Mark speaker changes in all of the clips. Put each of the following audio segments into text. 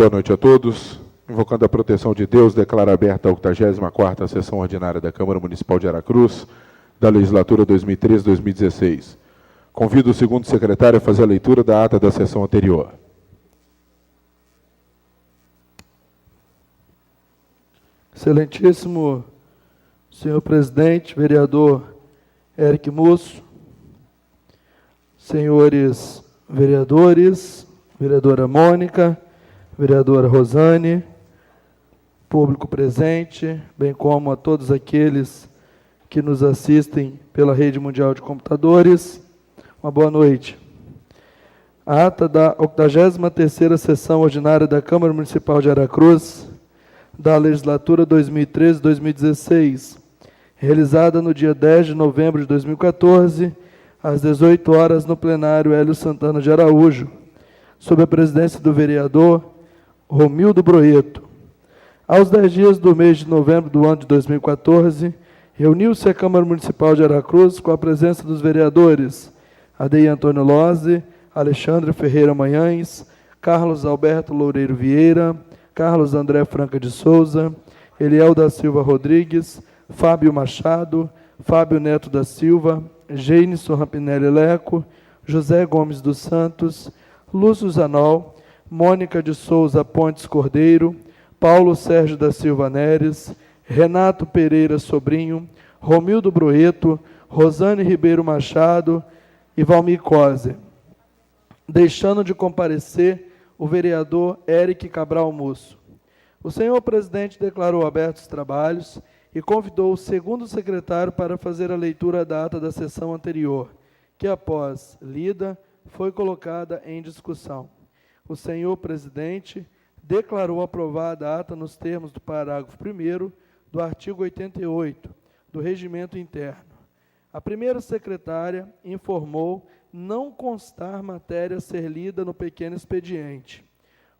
Speaker 1: Boa noite a todos. Invocando a proteção de Deus, declaro aberta a 84ª Sessão Ordinária da Câmara Municipal de Aracruz, da Legislatura 2013-2016. Convido o segundo secretário a fazer a leitura da ata da sessão anterior.
Speaker 2: Excelentíssimo senhor presidente, vereador Eric Musso, senhores vereadores, vereadora Mônica, vereadora Rosane, público presente, bem como a todos aqueles que nos assistem pela rede mundial de computadores, uma boa noite. A ata da 83ª Sessão Ordinária da Câmara Municipal de Aracruz, da Legislatura 2013-2016, realizada no dia 10 de novembro de 2014, às 18 horas, no plenário Hélio Santana de Araújo, sob a presidência do vereador Romildo Broeto. Aos 10 dias do mês de novembro do ano de 2014, reuniu-se a Câmara Municipal de Aracruz com a presença dos vereadores Adei Antônio Lozzi, Alexandre Ferreira Manhães, Carlos Alberto Loureiro Vieira, Carlos André Franca de Souza, Eliel da Silva Rodrigues, Fábio Machado, Fábio Neto da Silva, Geinison Rampinelli Leco, José Gomes dos Santos, Lúcio Zanol, Mônica de Souza Pontes Cordeiro, Paulo Sérgio da Silva Neres, Renato Pereira Sobrinho, Romildo Broeto, Rosane Ribeiro Machado e Valmir Coser. Deixando de comparecer o vereador Eric Cabral Musso. O senhor presidente declarou abertos os trabalhos e convidou o segundo secretário para fazer a leitura da ata da sessão anterior, que, após lida, foi colocada em discussão. O senhor presidente declarou aprovada a ata nos termos do parágrafo 1º do artigo 88 do Regimento Interno. A primeira secretária informou não constar matéria a ser lida no pequeno expediente.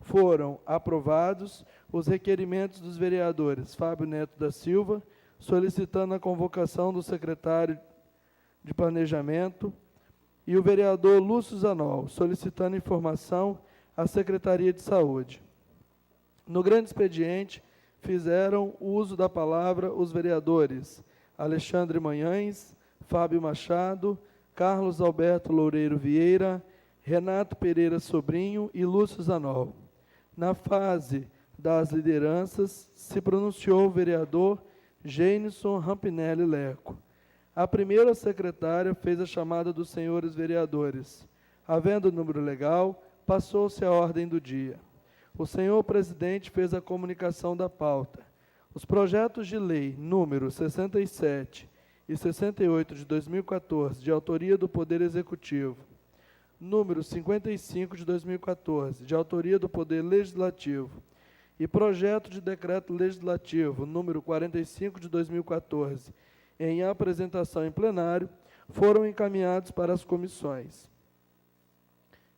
Speaker 2: Foram aprovados os requerimentos dos vereadores Fábio Neto da Silva, solicitando a convocação do secretário de Planejamento, e o vereador Lúcio Zanol, solicitando informação à Secretaria de Saúde. No grande expediente, fizeram uso da palavra os vereadores Alexandre Manhães, Fábio Machado, Carlos Alberto Loureiro Vieira, Renato Pereira Sobrinho e Lúcio Zanol. Na fase das lideranças, se pronunciou o vereador Geinison Rampinelli Leco. A primeira secretária fez a chamada dos senhores vereadores. Havendo o número legal, passou-se a ordem do dia. O senhor presidente fez a comunicação da pauta. Os projetos de lei número 67 e 68 de 2014, de autoria do Poder Executivo, número 55 de 2014, de autoria do Poder Legislativo, e projeto de decreto legislativo, número 45 de 2014, em apresentação em plenário, foram encaminhados para as comissões.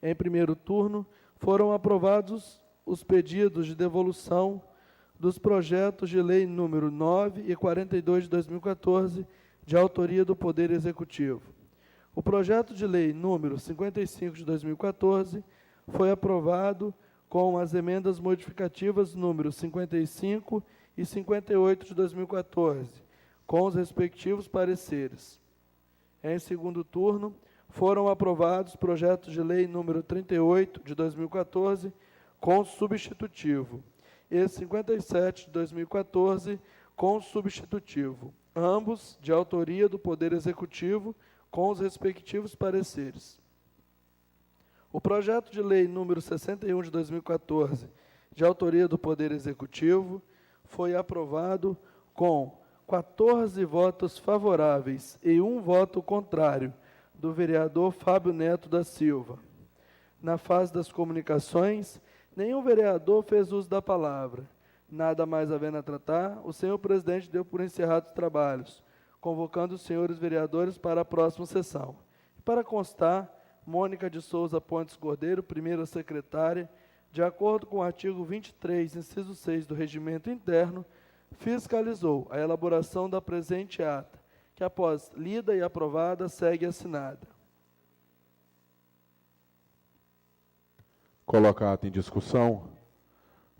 Speaker 2: Em primeiro turno, foram aprovados os pedidos de devolução dos projetos de lei número 9 e 42 de 2014, de autoria do Poder Executivo. O projeto de lei número 55 de 2014 foi aprovado com as emendas modificativas número 55 e 58 de 2014, com os respectivos pareceres. Em segundo turno, foram aprovados projetos de lei número 38 de 2014, com substitutivo, e 57 de 2014, com substitutivo, ambos de autoria do Poder Executivo, com os respectivos pareceres. O projeto de lei número 61 de 2014, de autoria do Poder Executivo, foi aprovado com 14 votos favoráveis e 1 voto contrário do vereador Fábio Neto da Silva. Na fase das comunicações, nenhum vereador fez uso da palavra. Nada mais havendo a tratar, o senhor presidente deu por encerrados os trabalhos, convocando os senhores vereadores para a próxima sessão. Para constar, Mônica de Souza Pontes Cordeiro, primeira secretária, de acordo com o artigo 23, inciso 6 do Regimento Interno, fiscalizou a elaboração da presente ata, que após lida e aprovada, segue assinada.
Speaker 1: Coloca a ata em discussão.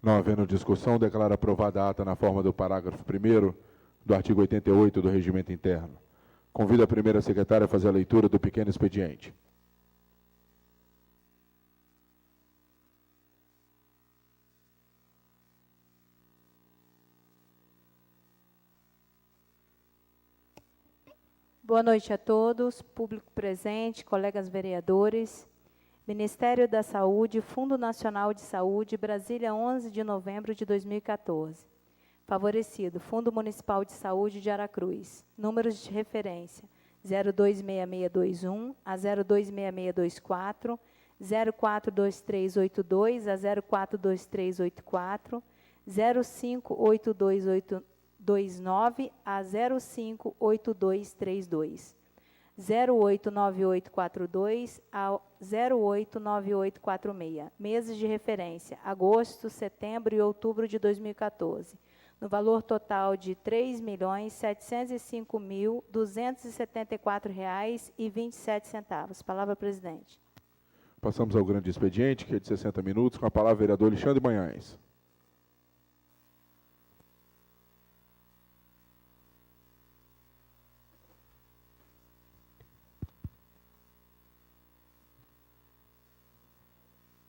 Speaker 1: Não havendo discussão, declaro aprovada a ata na forma do parágrafo 1º do artigo 88 do Regimento Interno. Convido a primeira secretária a fazer a leitura do pequeno expediente.
Speaker 3: Boa noite a todos, público presente, colegas vereadores. Ministério da Saúde, Fundo Nacional de Saúde, Brasília, 11 de novembro de 2014. Favorecido, Fundo Municipal de Saúde de Aracruz. Números de referência: 026621 a 026624, 042382 a 042384, 058229 a 058232, 089842 a 089846. Meses de referência: agosto, setembro e outubro de 2014. No valor total de R$ 3.705.274,27. Palavra, presidente.
Speaker 1: Passamos ao grande expediente, que é de 60 minutos, com a palavra o vereador Alexandre Manhães.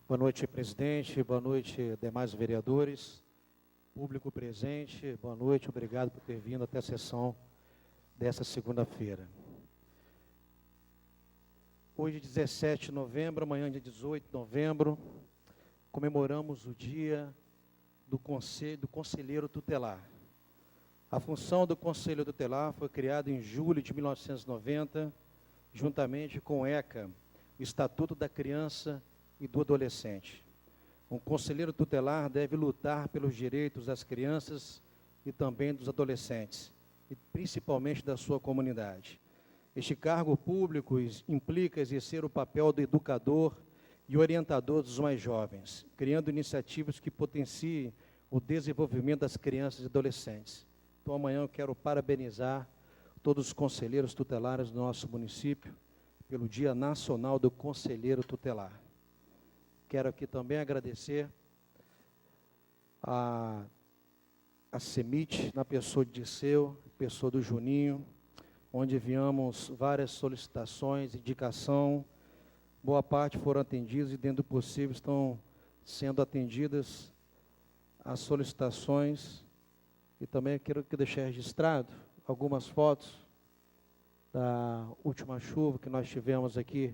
Speaker 4: Boa noite, presidente. Boa noite, demais vereadores. Público presente, boa noite. Obrigado por ter vindo até a sessão desta segunda-feira. Hoje, 17 de novembro, amanhã, dia 18 de novembro, comemoramos o dia do conselheiro tutelar. A função do conselheiro tutelar foi criada em julho de 1990, juntamente com o ECA, o Estatuto da Criança e do Adolescente. Um conselheiro tutelar deve lutar pelos direitos das crianças e também dos adolescentes, e principalmente da sua comunidade. Este cargo público implica exercer o papel do educador e orientador dos mais jovens, criando iniciativas que potenciem o desenvolvimento das crianças e adolescentes. Então, amanhã eu quero parabenizar todos os conselheiros tutelares do nosso município pelo Dia Nacional do Conselheiro Tutelar. Quero aqui também agradecer a CEMIT, na pessoa de Dirceu, pessoa do Juninho, onde enviamos várias solicitações, indicação, boa parte foram atendidas e, dentro do possível, estão sendo atendidas as solicitações. E também quero deixar registrado algumas fotos da última chuva que nós tivemos aqui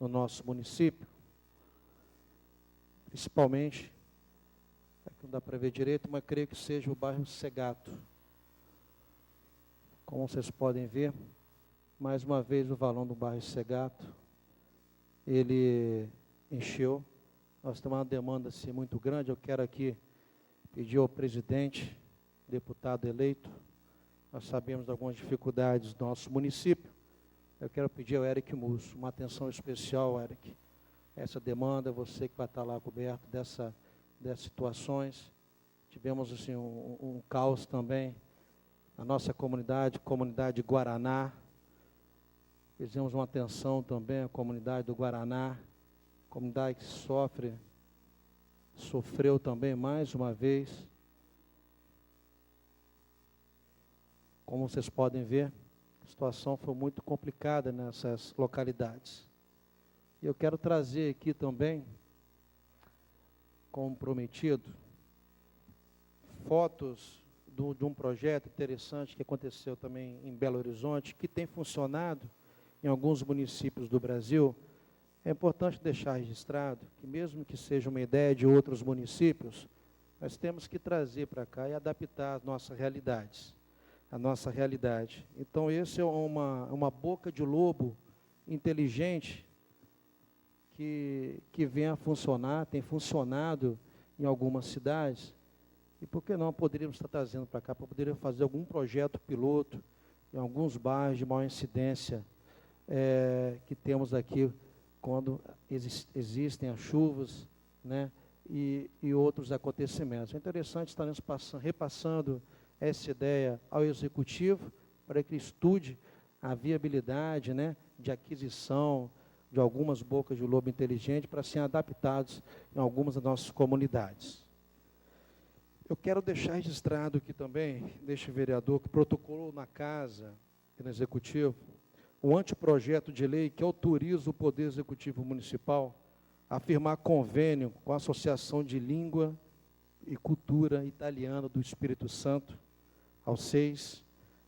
Speaker 4: no nosso município. Principalmente, aqui não dá para ver direito, mas creio que seja o bairro Segato. Como vocês podem ver, mais uma vez o valão do bairro Segato, ele encheu. Nós temos uma demanda assim, muito grande. Eu quero aqui pedir ao presidente, deputado eleito, nós sabemos de algumas dificuldades do nosso município. Eu quero pedir ao Eric Musso uma atenção especial, Eric. Essa demanda, você que vai estar lá coberto dessas situações. Tivemos assim, um caos também na nossa comunidade Guaraná. Fizemos uma atenção também à comunidade do Guaraná, comunidade que sofreu também mais uma vez. Como vocês podem ver, a situação foi muito complicada nessas localidades. E eu quero trazer aqui também, como prometido, fotos de um projeto interessante que aconteceu também em Belo Horizonte, que tem funcionado em alguns municípios do Brasil. É importante deixar registrado que, mesmo que seja uma ideia de outros municípios, nós temos que trazer para cá e adaptar as nossas realidades, a nossa realidade. Então, esse é uma boca de lobo inteligente que vem a funcionar, tem funcionado em algumas cidades. E por que não poderíamos estar trazendo para cá, para poder fazer algum projeto piloto em alguns bairros de maior incidência que temos aqui quando existem as chuvas, né, e outros acontecimentos. É interessante estarmos repassando essa ideia ao Executivo para que estude a viabilidade, né, de aquisição de algumas bocas de lobo inteligente para serem adaptados em algumas das nossas comunidades. Eu quero deixar registrado aqui também, deste vereador, que protocolou na casa e no Executivo, o anteprojeto de lei que autoriza o Poder Executivo Municipal a firmar convênio com a Associação de Língua e Cultura Italiana do Espírito Santo, ao SEIS,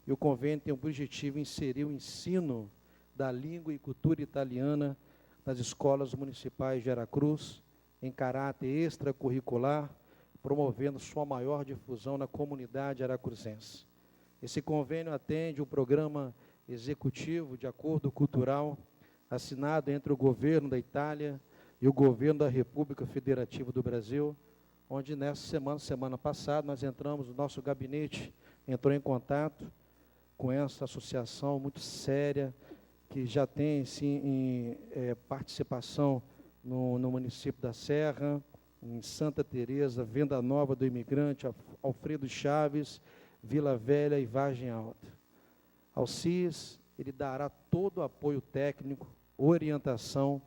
Speaker 4: e o convênio tem o objetivo de inserir o ensino da língua e cultura italiana nas escolas municipais de Aracruz, em caráter extracurricular, promovendo sua maior difusão na comunidade aracruzense. Esse convênio atende o programa executivo de acordo cultural assinado entre o governo da Itália e o governo da República Federativa do Brasil, onde nessa semana passada, nós entramos, o nosso gabinete entrou em contato com essa associação muito séria, que já tem, sim, participação no município da Serra, em Santa Teresa, Venda Nova do Imigrante, Alfredo Chaves, Vila Velha e Vargem Alta. Ao CIS, ele dará todo o apoio técnico, orientação,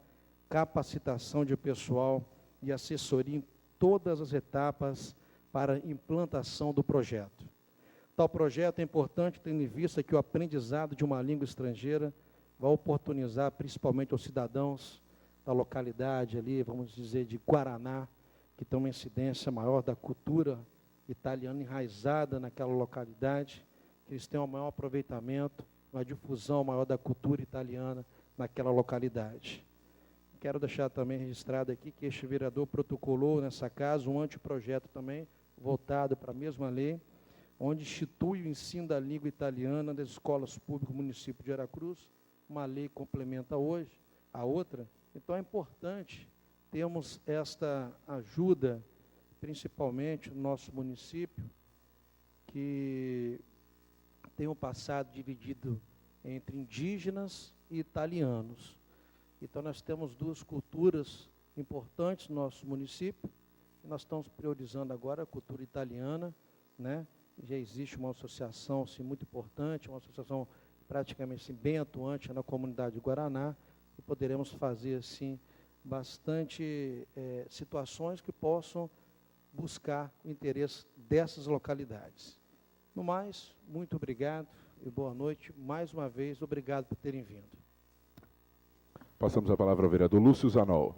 Speaker 4: capacitação de pessoal e assessoria em todas as etapas para a implantação do projeto. Tal projeto é importante tendo em vista que o aprendizado de uma língua estrangeira vai oportunizar principalmente aos cidadãos da localidade ali, vamos dizer, de Guaraná, que tem uma incidência maior da cultura italiana enraizada naquela localidade, que eles tenham um maior aproveitamento, uma difusão maior da cultura italiana naquela localidade. Quero deixar também registrado aqui que este vereador protocolou nessa casa um anteprojeto também, voltado para a mesma lei, onde institui o ensino da língua italiana das escolas públicas do município de Aracruz. Uma lei complementa hoje a outra, então é importante termos esta ajuda, principalmente no nosso município, que tem um passado dividido entre indígenas e italianos. Então, nós temos duas culturas importantes no nosso município, e nós estamos priorizando agora a cultura italiana, né? Já existe uma associação assim, muito importante, uma associação praticamente assim, bem atuante na comunidade de Guaraná, e poderemos fazer assim, bastante situações que possam buscar o interesse dessas localidades. No mais, muito obrigado e boa noite. Mais uma vez, obrigado por terem vindo.
Speaker 1: Passamos a palavra ao vereador Lúcio Zanol.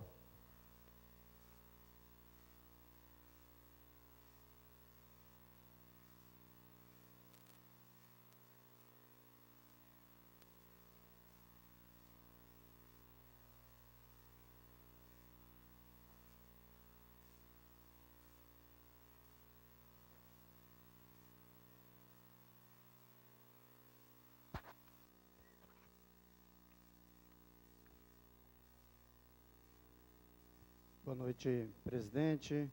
Speaker 5: Boa noite, presidente,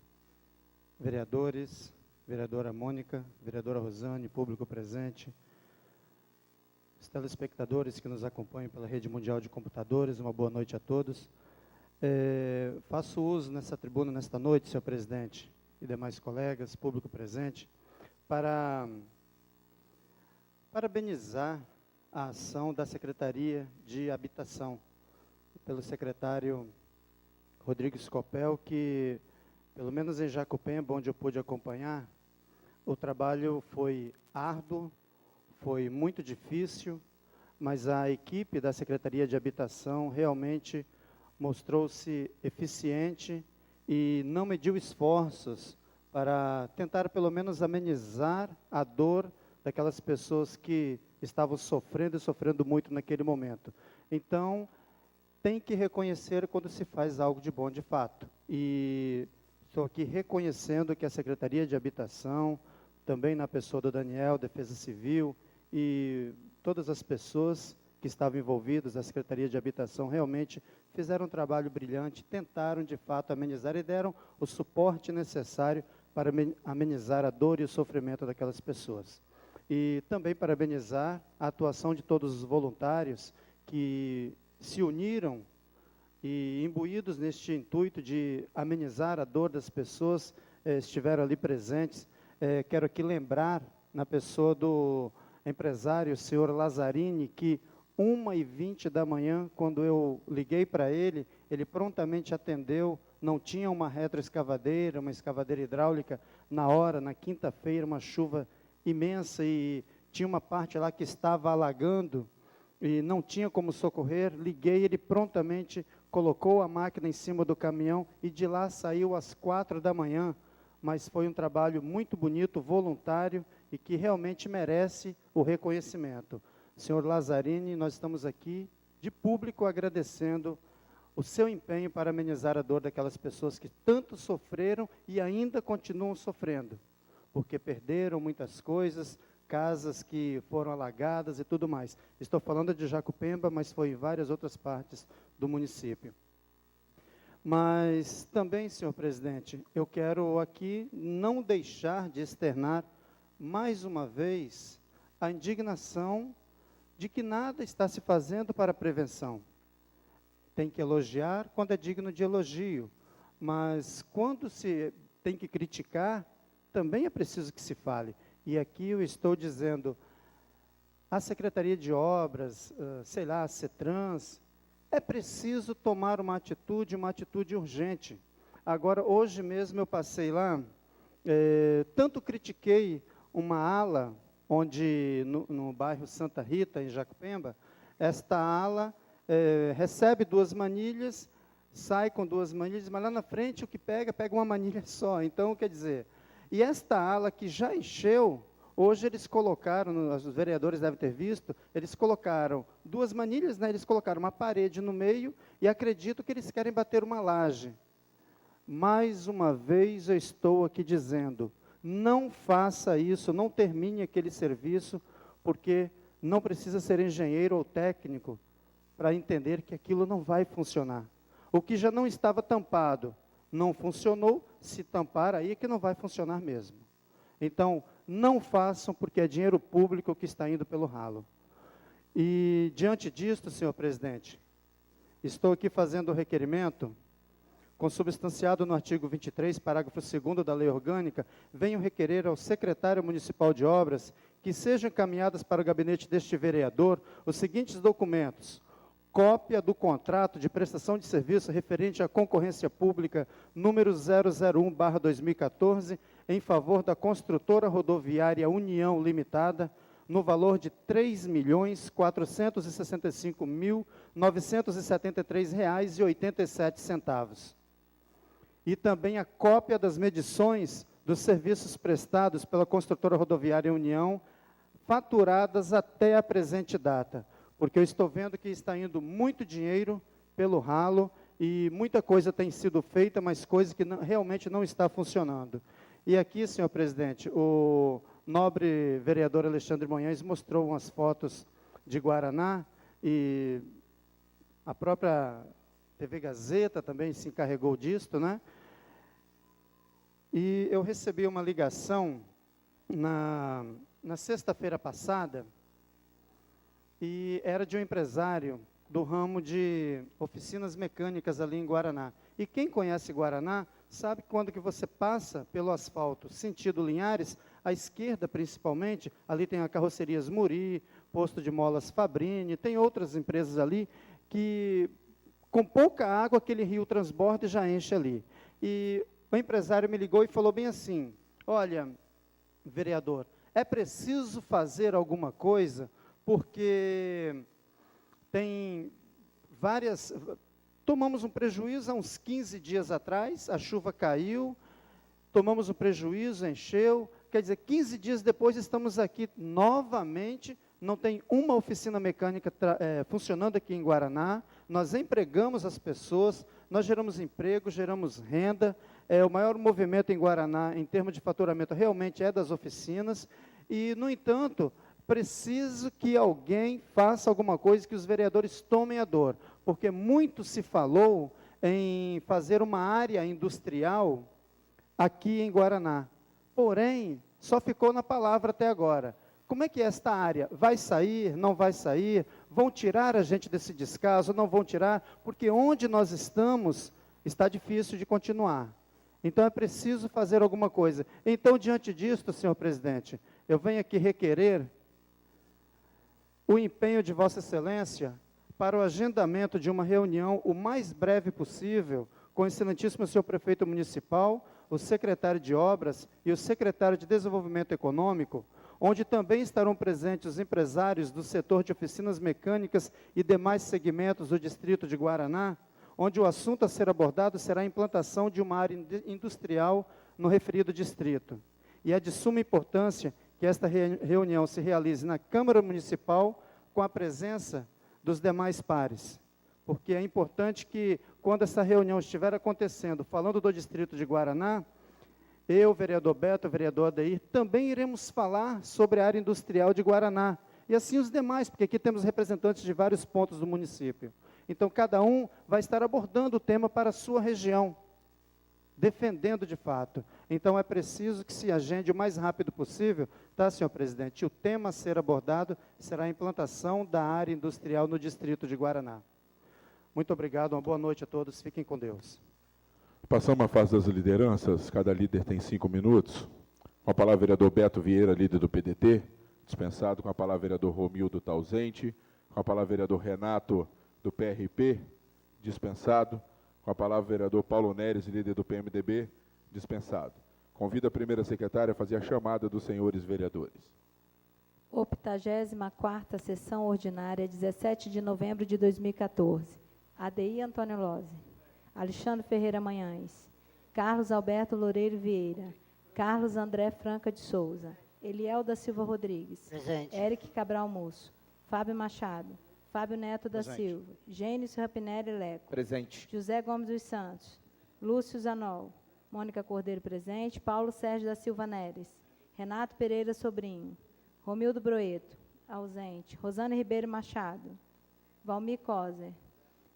Speaker 5: vereadores, vereadora Mônica, vereadora Rosane, público presente, os telespectadores que nos acompanham pela Rede Mundial de Computadores, uma boa noite a todos. Faço uso nessa tribuna, nesta noite, senhor presidente, e demais colegas, público presente, para parabenizar a ação da Secretaria de Habitação, pelo secretário Rodrigo Scopel, que, pelo menos em Jacopemba, onde eu pude acompanhar, o trabalho foi árduo, foi muito difícil, mas a equipe da Secretaria de Habitação realmente mostrou-se eficiente e não mediu esforços para tentar, pelo menos, amenizar a dor daquelas pessoas que estavam sofrendo e sofrendo muito naquele momento. Então, tem que reconhecer quando se faz algo de bom de fato. E estou aqui reconhecendo que a Secretaria de Habitação, também na pessoa do Daniel, Defesa Civil, e todas as pessoas que estavam envolvidas da Secretaria de Habitação, realmente fizeram um trabalho brilhante, tentaram de fato amenizar e deram o suporte necessário para amenizar a dor e o sofrimento daquelas pessoas. E também parabenizar a atuação de todos os voluntários que se uniram e, imbuídos neste intuito de amenizar a dor das pessoas, estiveram ali presentes. Quero aqui lembrar, na pessoa do empresário, senhor Lazzarini, que 1h20 da manhã, quando eu liguei para ele, ele prontamente atendeu não tinha uma retroescavadeira, uma escavadeira hidráulica, na hora, na quinta-feira, uma chuva imensa, e tinha uma parte lá que estava alagando, e não tinha como socorrer, liguei, ele prontamente colocou a máquina em cima do caminhão, e de lá saiu às 4 da manhã, mas foi um trabalho muito bonito, voluntário, e que realmente merece o reconhecimento. Senhor Lazzarini, nós estamos aqui, de público, agradecendo o seu empenho para amenizar a dor daquelas pessoas que tanto sofreram e ainda continuam sofrendo, porque perderam muitas coisas, casas que foram alagadas e tudo mais. Estou falando de Jacupemba, mas foi em várias outras partes do município. Mas também, senhor presidente, eu quero aqui não deixar de externar, mais uma vez, a indignação de que nada está se fazendo para a prevenção. Tem que elogiar quando é digno de elogio, mas quando se tem que criticar, também é preciso que se fale. E aqui eu estou dizendo, a Secretaria de Obras, sei lá, a CETRANS, é preciso tomar uma atitude urgente. Agora, hoje mesmo eu passei lá, tanto critiquei uma ala, onde no bairro Santa Rita, em Jacupemba, esta ala recebe 2 manilhas, sai com 2 manilhas, mas lá na frente o que pega uma manilha só. Então, quer dizer, e esta ala que já encheu, hoje eles colocaram, os vereadores devem ter visto, eles colocaram 2 manilhas, né, eles colocaram uma parede no meio, e acredito que eles querem bater uma laje. Mais uma vez eu estou aqui dizendo, não faça isso, não termine aquele serviço, porque não precisa ser engenheiro ou técnico para entender que aquilo não vai funcionar. O que já não estava tampado, não funcionou, se tampar aí é que não vai funcionar mesmo. Então, não façam, porque é dinheiro público que está indo pelo ralo. E, diante disto, senhor presidente, estou aqui fazendo o requerimento, consubstanciado no artigo 23, parágrafo 2º da Lei Orgânica, venho requerer ao secretário municipal de obras que sejam encaminhadas para o gabinete deste vereador os seguintes documentos: cópia do contrato de prestação de serviço referente à concorrência pública número 001/2014, em favor da construtora rodoviária União Limitada, no valor de R$ 3.465.973,87. E também a cópia das medições dos serviços prestados pela construtora rodoviária União, faturadas até a presente data, porque eu estou vendo que está indo muito dinheiro pelo ralo e muita coisa tem sido feita, mas coisa que realmente não está funcionando. E aqui, senhor presidente, o nobre vereador Alexandre Monhães mostrou umas fotos de Guaraná, e a própria TV Gazeta também se encarregou disto, né? E eu recebi uma ligação na sexta-feira passada, e era de um empresário do ramo de oficinas mecânicas ali em Guaraná. E quem conhece Guaraná, sabe que quando que você passa pelo asfalto, sentido Linhares, à esquerda principalmente, ali tem a Carrocerias Muri, posto de molas Fabrini, tem outras empresas ali, que com pouca água aquele rio transborda e já enche ali. E o empresário me ligou e falou bem assim: olha, vereador, é preciso fazer alguma coisa, porque tem várias... Tomamos um prejuízo há uns 15 dias atrás, a chuva caiu, tomamos um prejuízo, encheu, quer dizer, 15 dias depois estamos aqui novamente, não tem uma oficina mecânica funcionando aqui em Guaraná, nós empregamos as pessoas, nós geramos emprego, geramos renda, o maior movimento em Guaraná, em termos de faturamento, realmente é das oficinas, e, no entanto, preciso que alguém faça alguma coisa, que os vereadores tomem a dor, porque muito se falou em fazer uma área industrial aqui em Guaraná, porém, só ficou na palavra até agora. Como é que é esta área? Vai sair, não vai sair? Vão tirar a gente desse descaso, não vão tirar? Porque onde nós estamos, está difícil de continuar. Então, é preciso fazer alguma coisa. Então, diante disto, senhor presidente, eu venho aqui requerer o empenho de Vossa Excelência para o agendamento de uma reunião o mais breve possível com o excelentíssimo senhor prefeito municipal, o secretário de Obras e o secretário de Desenvolvimento Econômico, onde também estarão presentes os empresários do setor de oficinas mecânicas e demais segmentos do distrito de Guaraná, onde o assunto a ser abordado será a implantação de uma área industrial no referido distrito. E é de suma importância que esta reunião se realize na Câmara Municipal com a presença dos demais pares, porque é importante que, quando essa reunião estiver acontecendo, falando do distrito de Guaraná, eu, vereador Beto, vereador Adair, também iremos falar sobre a área industrial de Guaraná, e assim os demais, porque aqui temos representantes de vários pontos do município. Então, cada um vai estar abordando o tema para a sua região, defendendo de fato. Então, é preciso que se agende o mais rápido possível, tá, senhor presidente? O tema a ser abordado será a implantação da área industrial no distrito de Guaraná. Muito obrigado, uma boa noite a todos, fiquem com Deus.
Speaker 1: Passamos à fase das lideranças, cada líder tem 5 minutos. Com a palavra, vereador Beto Vieira, líder do PDT, dispensado. Com a palavra, vereador Romildo, está ausente. Com a palavra, vereador Renato, do PRP, dispensado. Com a palavra, vereador Paulo Neres, líder do PMDB, dispensado. Convido a primeira secretária a fazer a chamada dos senhores vereadores.
Speaker 3: 84ª sessão ordinária, 17 de novembro de 2014. ADI Antônio Lozzi, Alexandre Ferreira Manhães, Carlos Alberto Loureiro Vieira, Carlos André Franca de Souza, Eliel da Silva Rodrigues,
Speaker 6: Presente.
Speaker 3: Eric Cabral Musso, Fábio Machado, Fábio Neto da
Speaker 4: Presente.
Speaker 3: Silva, Gênesis Rapinelli Leco,
Speaker 4: Presente.
Speaker 3: José Gomes dos Santos, Lúcio Zanol, Mônica Cordeiro presente, Paulo Sérgio da Silva Neres, Renato Pereira Sobrinho, Romildo Broeto, ausente, Rosane Ribeiro Machado, Valmir Coser,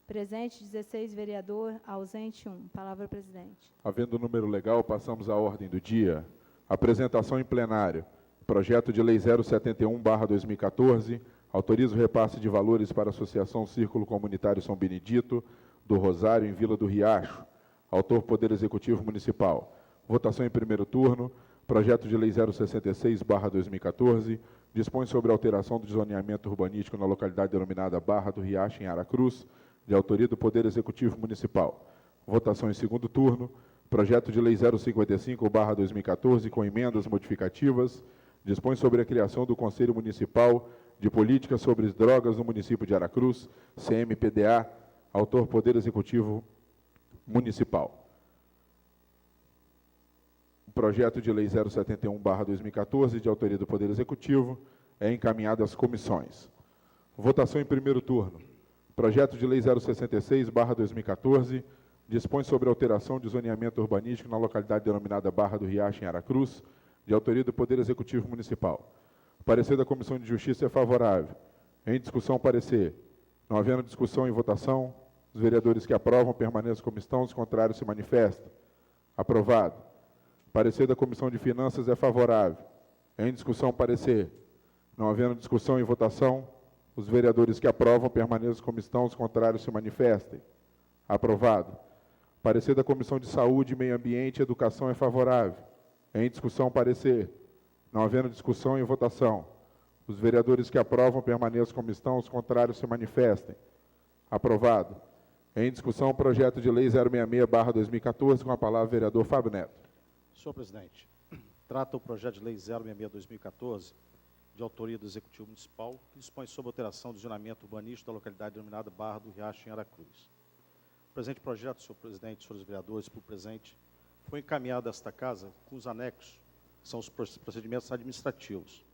Speaker 3: presente 16 vereador, ausente 1. Palavra ao presidente.
Speaker 1: Havendo o número legal, passamos à ordem do dia. Apresentação em plenário. Projeto de Lei 071/2014, autoriza o repasse de valores para a Associação Círculo Comunitário São Benedito, do Rosário, em Vila do Riacho. Autor, Poder Executivo Municipal. Votação em primeiro turno. Projeto de Lei 066/2014, dispõe sobre a alteração do zoneamento urbanístico na localidade denominada Barra do Riacho, em Aracruz, de autoria do Poder Executivo Municipal. Votação em segundo turno. Projeto de Lei 055/2014, com emendas modificativas, dispõe sobre a criação do Conselho Municipal de Políticas sobre as Drogas no município de Aracruz, CMPDA, autor Poder Executivo Municipal. O projeto de Lei 071/2014, de autoria do Poder Executivo, é encaminhado às comissões. Votação em primeiro turno. Projeto de Lei 066/2014, dispõe sobre a alteração de zoneamento urbanístico na localidade denominada Barra do Riacho, em Aracruz, de autoria do Poder Executivo Municipal. O parecer da Comissão de Justiça é favorável. Em discussão, parecer. Não havendo discussão e votação, os vereadores que aprovam permaneçam como estão, os contrários se manifestam. Aprovado. Parecer da Comissão de Finanças é favorável. Em discussão, parecer. Não havendo discussão e votação, os vereadores que aprovam permaneçam como estão, os contrários se manifestem. Aprovado. Parecer da Comissão de Saúde, Meio Ambiente e Educação é favorável. Em discussão, parecer. Não havendo discussão e votação, os vereadores que aprovam permaneçam como estão, os contrários se manifestem. Aprovado. Em discussão, projeto de Lei 066/2014, com a palavra o vereador Fábio Neto.
Speaker 4: Senhor presidente, trata o projeto de Lei 066/2014, de autoria do Executivo Municipal, que dispõe sobre a alteração do zoneamento urbanístico da localidade denominada Barra do Riacho, em Aracruz. O presente projeto, senhor presidente, senhores vereadores, por presente, foi encaminhado a esta casa com os anexos, que são os procedimentos administrativos.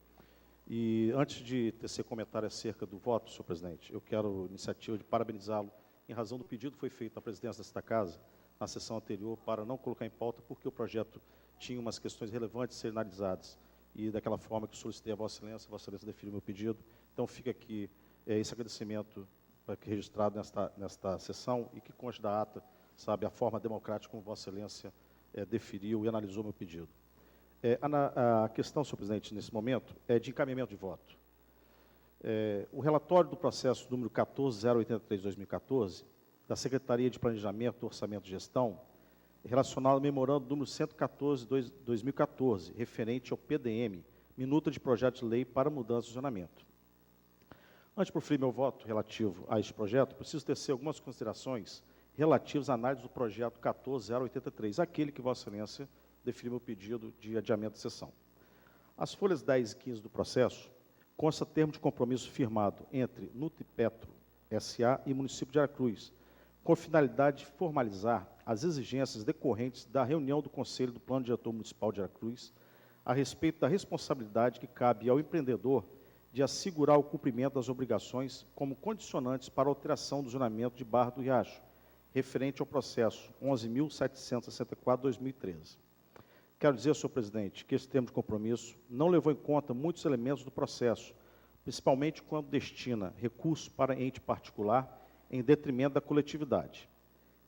Speaker 4: E antes de tecer comentário acerca do voto, senhor presidente, eu quero a iniciativa de parabenizá-lo em razão do pedido que foi feito à presidência desta casa na sessão anterior para não colocar em pauta porque o projeto tinha umas questões relevantes a serem analisadas. E daquela forma que solicitei a Vossa Excelência deferiu o meu pedido. Então fica aqui esse agradecimento registrado nesta sessão e que conste da ata, sabe, a forma democrática como Vossa Excelência deferiu e analisou meu pedido. A questão, senhor presidente, nesse momento, é de encaminhamento de voto. O relatório do processo número 14083/2014, da Secretaria de Planejamento, Orçamento e Gestão, relacionado ao memorando número 114/2014, referente ao PDM, Minuta de Projeto de Lei para Mudança de Zonamento. Antes de proferir meu voto relativo a este projeto, preciso tecer algumas considerações
Speaker 6: relativos à análise do projeto 14083, aquele que Vossa Excelência definiu o pedido de adiamento de sessão. As folhas 10 e 15 do processo consta termo de compromisso firmado entre Nutipetro S.A. e município de Aracruz, com finalidade de formalizar as exigências decorrentes da reunião do Conselho do Plano Diretor Municipal de Aracruz a respeito da responsabilidade que cabe ao empreendedor de assegurar o cumprimento das obrigações como condicionantes para a alteração do zonamento de Barra do Riacho, referente ao processo 11.764/2013. Quero dizer, senhor presidente, que esse termo de compromisso não levou em conta muitos elementos do processo, principalmente quando destina recursos para ente particular em detrimento da coletividade.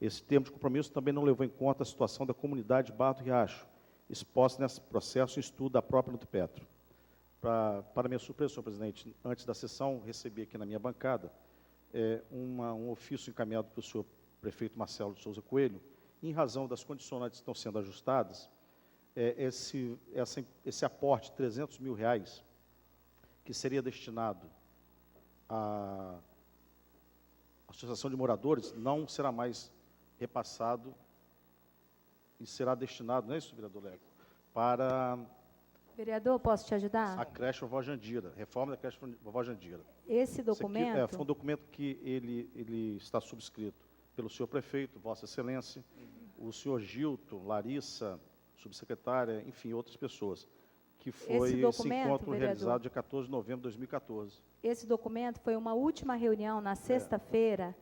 Speaker 6: Esse termo de compromisso também não levou em conta a situação da comunidade Barra do Riacho, exposta nesse processo em estudo da própria Nutipetro. Para minha surpresa, senhor presidente, antes da sessão, recebi aqui na minha bancada um ofício encaminhado pelo senhor prefeito Marcelo de Souza Coelho, em razão das condicionantes que estão sendo ajustadas, esse aporte de R$300 mil, que seria destinado à Associação de Moradores, não será mais repassado e será destinado, não é isso, vereador Leco, para
Speaker 3: Vereador, posso te ajudar?
Speaker 6: a creche Vovó Jandira, reforma da creche Vovó Jandira.
Speaker 3: Esse documento...
Speaker 6: Esse aqui, foi um documento que ele está subscrito pelo senhor prefeito, Vossa Excelência, o senhor Gilton, Larissa, subsecretária, enfim, outras pessoas, que foi esse encontro realizado dia 14 de novembro de 2014.
Speaker 3: Esse documento foi uma última reunião na sexta-feira,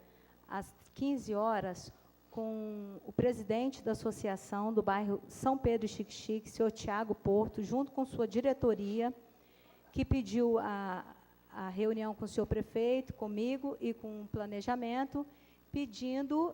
Speaker 3: às 15 horas, com o presidente da associação do bairro São Pedro e Xique-Xique, senhor Tiago Porto, junto com sua diretoria, que pediu a reunião com o senhor prefeito, comigo e com o planejamento,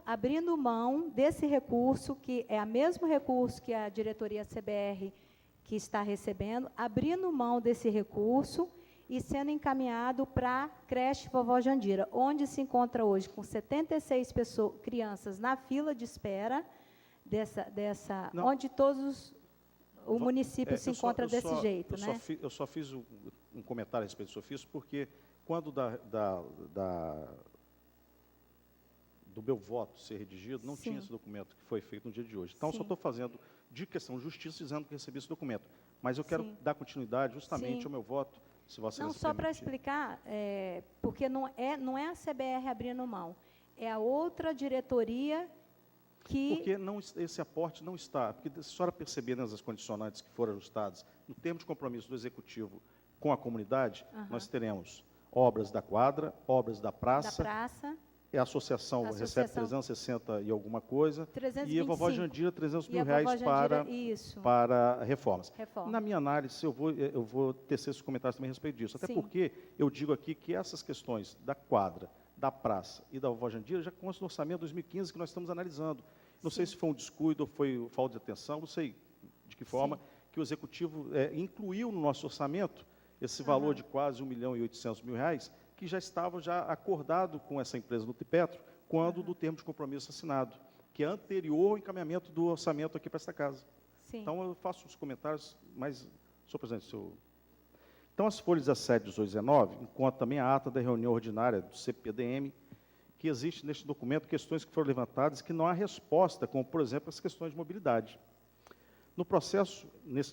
Speaker 3: abrindo mão desse recurso, que é o mesmo recurso que a diretoria CBR que está recebendo, abrindo mão desse recurso e sendo encaminhado para a creche Vovó Jandira, onde se encontra hoje com 76 crianças na fila de espera, onde o município se encontra desse jeito.
Speaker 6: Eu só fiz um comentário a respeito do ofício, porque quando do meu voto ser redigido, não tinha esse documento que foi feito no dia de hoje. Então, só estou fazendo, de questão de justiça, dizendo que recebi esse documento. Mas eu quero dar continuidade justamente ao meu voto, se Vossa Excelência
Speaker 3: Não, só para explicar, porque não é a CBR abrindo mão, é a outra diretoria que...
Speaker 6: Porque esse aporte não está, porque se a senhora perceber nas condicionantes que foram ajustadas, no termo de compromisso do Executivo com a comunidade, nós teremos obras da quadra, obras da praça, a associação recebe 360 e alguma coisa, 325. E a Vovó Jandira, R$300 mil para reformas. Na minha análise, eu vou tecer esses comentários também a respeito disso, até porque eu digo aqui que essas questões da quadra, da praça e da Vovó Jandira já constam no orçamento de 2015 que nós estamos analisando. Não sei se foi um descuido ou foi falta de atenção, não sei de que forma que o Executivo incluiu no nosso orçamento esse valor de quase R$1.800.000, que já estava acordado com essa empresa Nutipetro, quando do termo de compromisso assinado, que é anterior ao encaminhamento do orçamento aqui para esta casa. Então, eu faço os comentários, mas, senhor presidente, Então, as folhas 17, 18 e 19 encontram também a ata da reunião ordinária do CPDM, que existe neste documento questões que foram levantadas que não há resposta, como, por exemplo, as questões de mobilidade.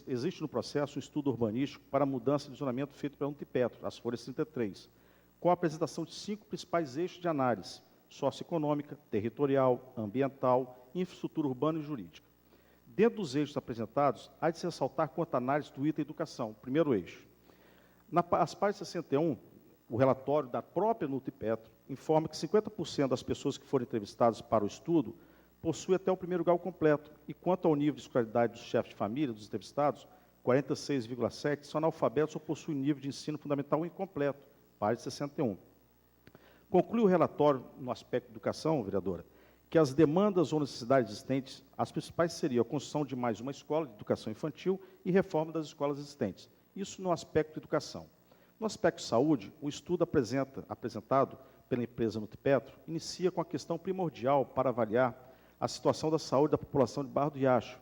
Speaker 6: Existe no processo um estudo urbanístico para a mudança de zonamento feito pela Nutipetro, as folhas 33, com a apresentação de 5 principais eixos de análise: socioeconômica, territorial, ambiental, infraestrutura urbana e jurídica. Dentro dos eixos apresentados, há de se ressaltar quanto à análise do item educação, primeiro eixo. As páginas 61, o relatório da própria Nutipetro informa que 50% das pessoas que foram entrevistadas para o estudo possuem até o primeiro grau completo, e quanto ao nível de escolaridade dos chefes de família, dos entrevistados, 46,7% são analfabetos ou possuem nível de ensino fundamental incompleto, página 61. Conclui o relatório, no aspecto de educação, vereadora, que as demandas ou necessidades existentes, as principais seriam a construção de mais uma escola de educação infantil e reforma das escolas existentes. Isso no aspecto de educação. No aspecto de saúde, o estudo apresentado pela empresa Nutipetro inicia com a questão primordial para avaliar a situação da saúde da população de Barra do Riacho.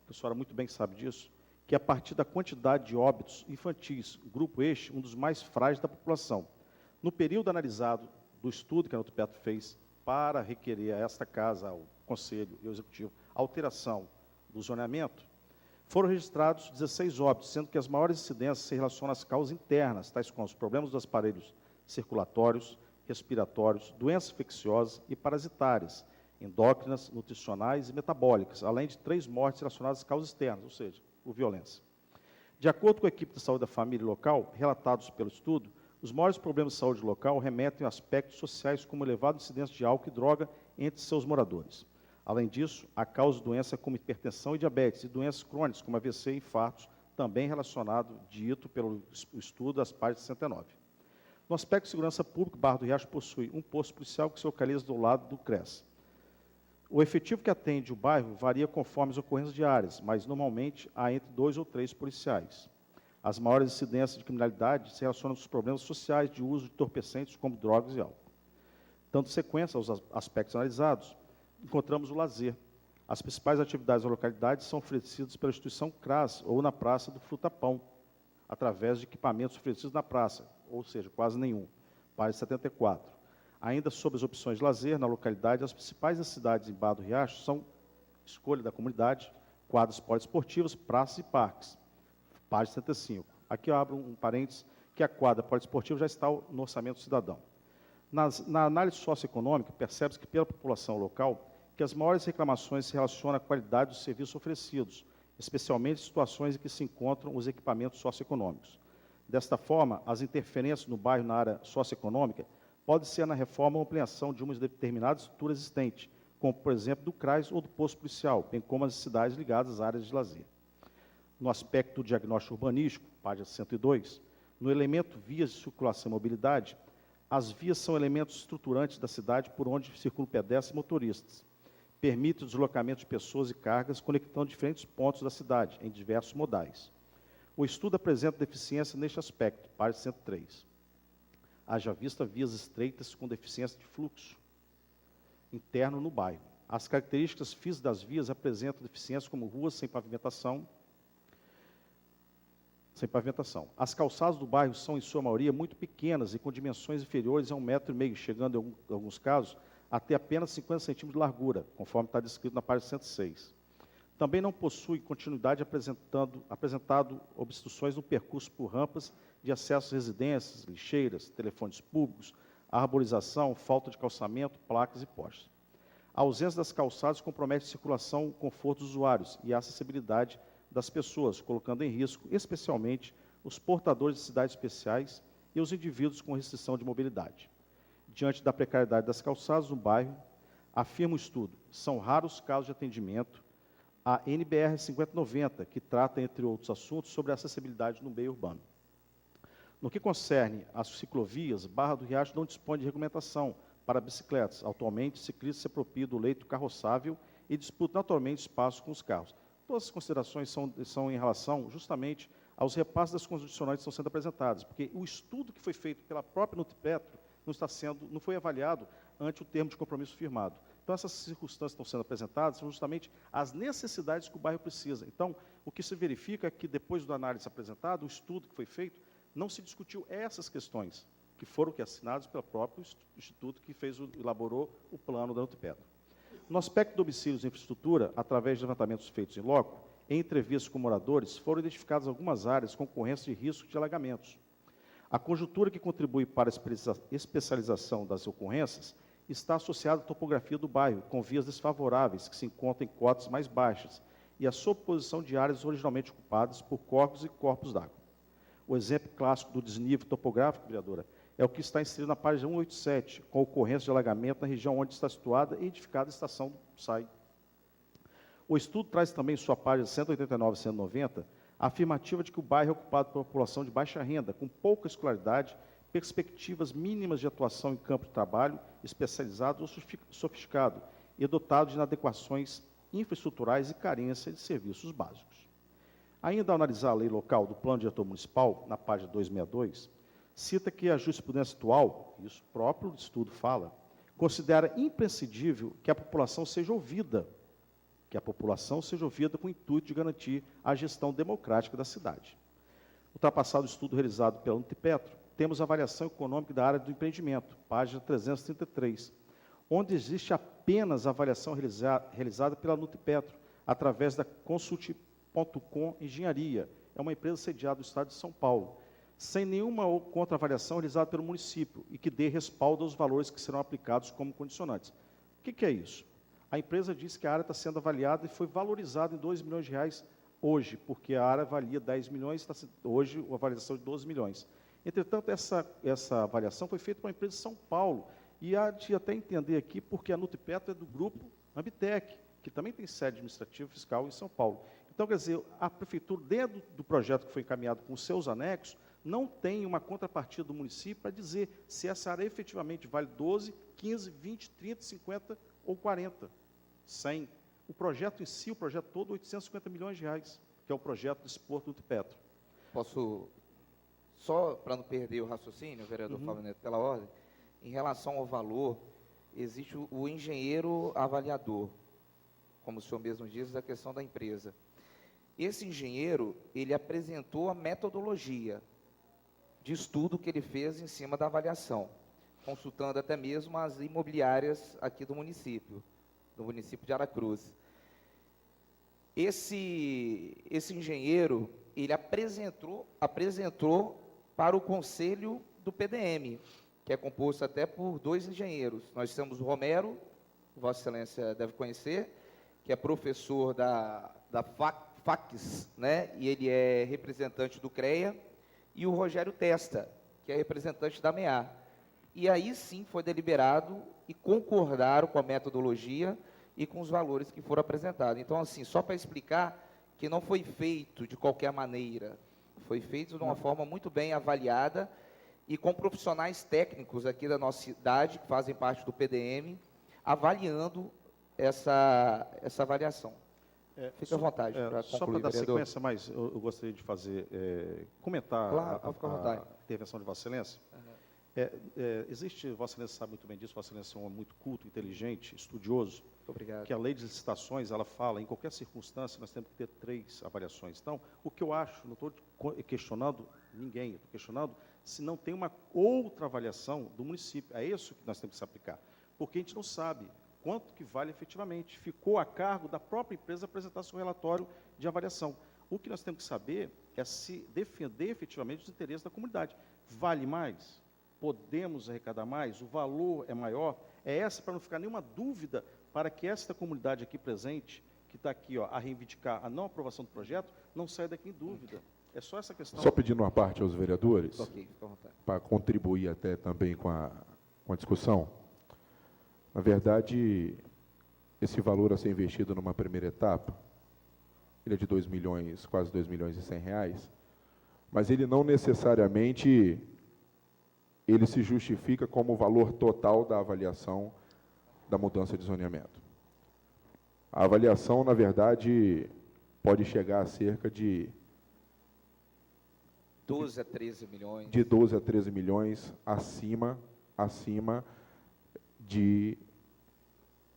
Speaker 6: A senhora muito bem sabe disso, que a partir da quantidade de óbitos infantis, grupo um dos mais frágeis da população. No período analisado do estudo que a Nutipetro fez, para requerer a esta casa, ao Conselho e ao Executivo, alteração do zoneamento, foram registrados 16 óbitos, sendo que as maiores incidências se relacionam às causas internas, tais como os problemas dos aparelhos circulatórios, respiratórios, doenças infecciosas e parasitárias, endócrinas, nutricionais e metabólicas, além de 3 mortes relacionadas às causas externas, ou seja, por violência. De acordo com a equipe de saúde da família local, relatados pelo estudo, os maiores problemas de saúde local remetem a aspectos sociais como elevada incidência de álcool e droga entre seus moradores. Além disso, há causas de doenças como hipertensão e diabetes, e doenças crônicas como AVC e infartos, também relacionado, dito pelo estudo, às páginas 69. No aspecto de segurança pública, Barra do Riacho possui um posto policial que se localiza do lado do CRES. O efetivo que atende o bairro varia conforme as ocorrências diárias, mas normalmente há entre 2 ou 3 policiais. As maiores incidências de criminalidade se relacionam com os problemas sociais de uso de entorpecentes como drogas e álcool. Dando sequência aos aspectos analisados, encontramos o lazer. As principais atividades da localidade são oferecidas pela instituição CRAS ou na Praça do Frutapão, através de equipamentos oferecidos na praça, ou seja, quase nenhum, página 74. Ainda sobre as opções de lazer na localidade, as principais das cidades em Barra do Riacho são escolha da comunidade, quadras poliesportivas, praças e parques, página 75. Aqui eu abro um parênteses, que a quadra poliesportiva já está no orçamento cidadão. Na análise socioeconômica, percebe-se que pela população local, que as maiores reclamações se relacionam à qualidade dos serviços oferecidos, especialmente em situações em que se encontram os equipamentos socioeconômicos. Desta forma, as interferências no bairro na área socioeconômica podem ser na reforma ou ampliação de uma determinada estrutura existente, como, por exemplo, do CRAS ou do posto policial, bem como as necessidades ligadas às áreas de lazer. No aspecto do diagnóstico urbanístico, página 102, no elemento vias de circulação e mobilidade, as vias são elementos estruturantes da cidade por onde circulam pedestres e motoristas. Permite o deslocamento de pessoas e cargas, conectando diferentes pontos da cidade, em diversos modais. O estudo apresenta deficiência neste aspecto, página 103. Haja vista vias estreitas com deficiência de fluxo interno no bairro. As características físicas das vias apresentam deficiências como ruas sem pavimentação. As calçadas do bairro são, em sua maioria, muito pequenas e com dimensões inferiores a 1,5 m, chegando, em alguns casos, até apenas 50 centímetros de largura, conforme está descrito na página 106. Também não possui continuidade apresentado obstruções no percurso por rampas de acesso às residências, lixeiras, telefones públicos, arborização, falta de calçamento, placas e postes. A ausência das calçadas compromete a circulação, o conforto dos usuários e a acessibilidade das pessoas, colocando em risco, especialmente, os portadores de cidades especiais e os indivíduos com restrição de mobilidade. Diante da precariedade das calçadas no bairro, afirma o estudo, são raros os casos de atendimento à NBR 5090, que trata, entre outros assuntos, sobre a acessibilidade no meio urbano. No que concerne às ciclovias, Barra do Riacho não dispõe de regulamentação para bicicletas. Atualmente, ciclistas se apropriam do leito carroçável e disputam naturalmente espaço com os carros. Todas as considerações são em relação, justamente, aos repasses das condicionantes que estão sendo apresentadas, porque o estudo que foi feito pela própria Nutpetro não foi avaliado ante o termo de compromisso firmado. Então, essas circunstâncias que estão sendo apresentadas são justamente as necessidades que o bairro precisa. Então, o que se verifica é que, depois da análise apresentada, o estudo que foi feito, não se discutiu essas questões, que foram assinadas pelo próprio instituto que elaborou o plano da Nutpetro. No aspecto de domicílios e infraestrutura, através de levantamentos feitos em loco, em entrevistas com moradores, foram identificadas algumas áreas com ocorrência de risco de alagamentos. A conjuntura que contribui para a especialização das ocorrências está associada à topografia do bairro, com vias desfavoráveis, que se encontram em cotas mais baixas, e a sobreposição de áreas originalmente ocupadas por córregos e corpos d'água. O exemplo clássico do desnível topográfico, vereadora, é o que está inserido na página 187, com ocorrência de alagamento na região onde está situada e edificada a estação do SAI. O estudo traz também, em sua página 189 e 190, a afirmativa de que o bairro é ocupado por uma população de baixa renda, com pouca escolaridade, perspectivas mínimas de atuação em campo de trabalho, especializado ou sofisticado, e dotado de inadequações infraestruturais e carência de serviços básicos. Ainda ao analisar a lei local do Plano Diretor Municipal, na página 262, cita que a jurisprudência atual, isso próprio estudo fala, considera imprescindível que a população seja ouvida com o intuito de garantir a gestão democrática da cidade. Ultrapassado o estudo realizado pela Nutpetro, temos a avaliação econômica da área do empreendimento, página 333, onde existe apenas a avaliação realizada pela Nutipetro, através da Consult.com Engenharia. É uma empresa sediada no estado de São Paulo, sem nenhuma contraavaliação realizada pelo município e que dê respaldo aos valores que serão aplicados como condicionantes. O que é isso? A empresa diz que a área está sendo avaliada e foi valorizada em R$ 2 milhões hoje, porque a área valia 10 milhões, está hoje a avaliação de 12 milhões. Entretanto, essa avaliação foi feita por uma empresa de São Paulo, e há de até entender aqui porque a Nutipetro é do grupo Ambitec, que também tem sede administrativa fiscal em São Paulo. Então, quer dizer, a prefeitura, dentro do projeto que foi encaminhado com seus anexos, não tem uma contrapartida do município para dizer se essa área efetivamente vale 12, 15, 20, 30, 50 ou 40, 100. O projeto em si, o projeto todo, 850 milhões de reais, que é o projeto desse Porto Nutipetro.
Speaker 7: Posso, só para não perder o raciocínio, vereador Fábio Neto, pela ordem, em relação ao valor, existe o engenheiro avaliador, como o senhor mesmo diz, a questão da empresa. Esse engenheiro, ele apresentou a metodologia de estudo que ele fez em cima da avaliação, consultando até mesmo as imobiliárias aqui do município de Aracruz. Esse engenheiro, ele apresentou para o conselho do PDM, que é composto até por 2 engenheiros. Nós temos o Romero, Vossa Excelência deve conhecer, que é professor da FACS, né? E ele é representante do CREA, e o Rogério Testa, que é representante da MEA. E aí sim foi deliberado e concordaram com a metodologia e com os valores que foram apresentados. Então, assim, só para explicar que não foi feito de qualquer maneira, foi feito de uma forma muito bem avaliada e com profissionais técnicos aqui da nossa cidade, que fazem parte do PDM, avaliando essa avaliação. Fique à vontade para concluir,
Speaker 6: só para dar
Speaker 7: vereador.
Speaker 6: sequência, mas eu gostaria de fazer, comentar
Speaker 7: Claro, pode ficar à vontade.
Speaker 6: a intervenção de Vossa Excelência. Existe, Vossa Excelência sabe muito bem disso, Vossa Excelência é um homem muito culto, inteligente, estudioso,
Speaker 7: Muito obrigado.
Speaker 6: que a lei de licitações, ela fala, em qualquer circunstância, nós temos que ter 3 avaliações. Então, o que eu acho, não estou questionando ninguém, estou questionando se não tem uma outra avaliação do município. É isso que nós temos que se aplicar, porque a gente não sabe quanto que vale efetivamente. Ficou a cargo da própria empresa apresentar seu relatório de avaliação. O que nós temos que saber é se defender efetivamente os interesses da comunidade. Vale mais? Podemos arrecadar mais? O valor é maior? É essa, para não ficar nenhuma dúvida, para que esta comunidade aqui presente, que está aqui a reivindicar a não aprovação do projeto, não saia daqui em dúvida. É só essa questão.
Speaker 1: Só pedindo uma parte aos vereadores,
Speaker 7: Ok, fica à vontade.
Speaker 1: para contribuir até também com a discussão. Na verdade, esse valor a ser investido numa primeira etapa, ele é de 2 milhões, quase 2 milhões e 100 reais, mas ele não necessariamente ele se justifica como o valor total da avaliação da mudança de zoneamento. A avaliação, na verdade, pode chegar a cerca de
Speaker 7: 12 a 13 milhões.
Speaker 1: de 12 a 13 milhões acima de,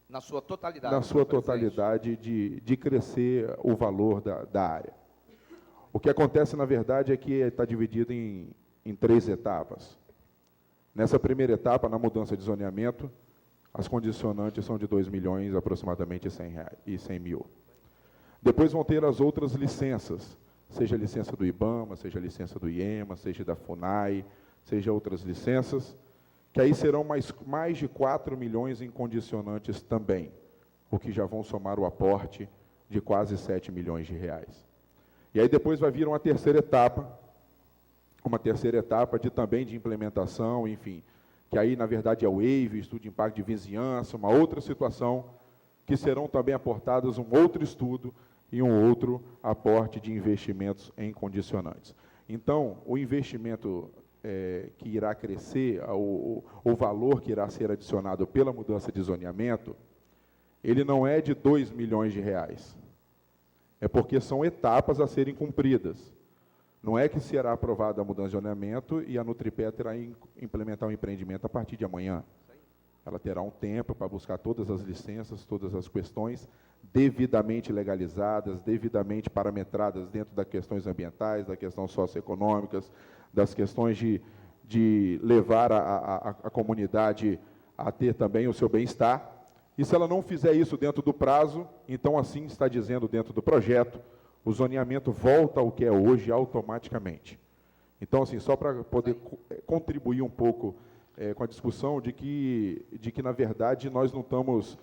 Speaker 7: Na sua totalidade.
Speaker 1: na sua
Speaker 7: senhor presidente.
Speaker 1: totalidade, de crescer o valor da área. O que acontece, na verdade, é que está dividido em 3 etapas. Nessa primeira etapa, na mudança de zoneamento, as condicionantes são de 2 milhões, aproximadamente e 100 mil. Depois vão ter as outras licenças, seja a licença do IBAMA, seja a licença do IEMA, seja da FUNAI, seja outras licenças, que aí serão mais de 4 milhões em condicionantes também, o que já vão somar o aporte de quase 7 milhões de reais. E aí depois vai vir uma terceira etapa também de implementação, enfim, que aí, na verdade, é o WAVE, estudo de impacto de vizinhança, uma outra situação, que serão também aportadas um outro estudo e um outro aporte de investimentos em condicionantes. Então, o investimento que irá crescer, o valor que irá ser adicionado pela mudança de zoneamento, ele não é de 2 milhões de reais. É porque são etapas a serem cumpridas. Não é que será aprovada a mudança de zoneamento e a Nutripetro terá implementar o empreendimento a partir de amanhã. Ela terá um tempo para buscar todas as licenças, todas as questões devidamente legalizadas, devidamente parametradas dentro das questões ambientais, das questões socioeconômicas, das questões de levar a comunidade a ter também o seu bem-estar. E se ela não fizer isso dentro do prazo, então assim está dizendo dentro do projeto, o zoneamento volta ao que é hoje automaticamente. Então, assim, só para poder contribuir um pouco com a discussão de que, na verdade, nós não estamos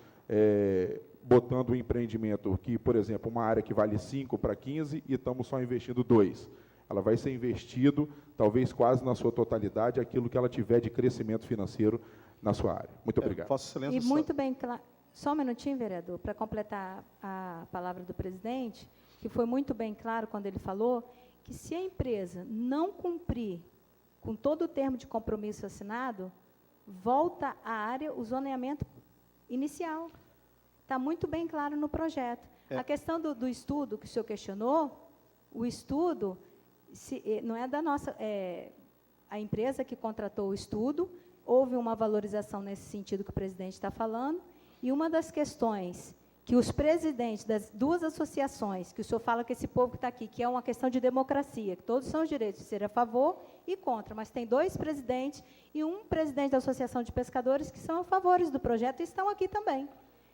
Speaker 1: botando um empreendimento que, por exemplo, uma área que vale 5 para 15 e estamos só investindo 2. Ela vai ser investido, talvez quase na sua totalidade, aquilo que ela tiver de crescimento financeiro na sua área. Muito obrigado.
Speaker 6: Vossa Excelência,
Speaker 3: E muito bem claro. Só um minutinho, vereador, para completar a palavra do presidente, que foi muito bem claro quando ele falou que se a empresa não cumprir com todo o termo de compromisso assinado, volta à área o zoneamento inicial. Está muito bem claro no projeto. A questão do estudo que o senhor questionou, o estudo não é da nossa... a empresa que contratou o estudo, houve uma valorização nesse sentido que o presidente está falando, e uma das questões que os presidentes das duas associações, que o senhor fala que esse povo que está aqui, que é uma questão de democracia, que todos são os direitos de ser a favor e contra, mas tem 2 presidentes e um presidente da Associação de Pescadores que são a favores do projeto e estão aqui também,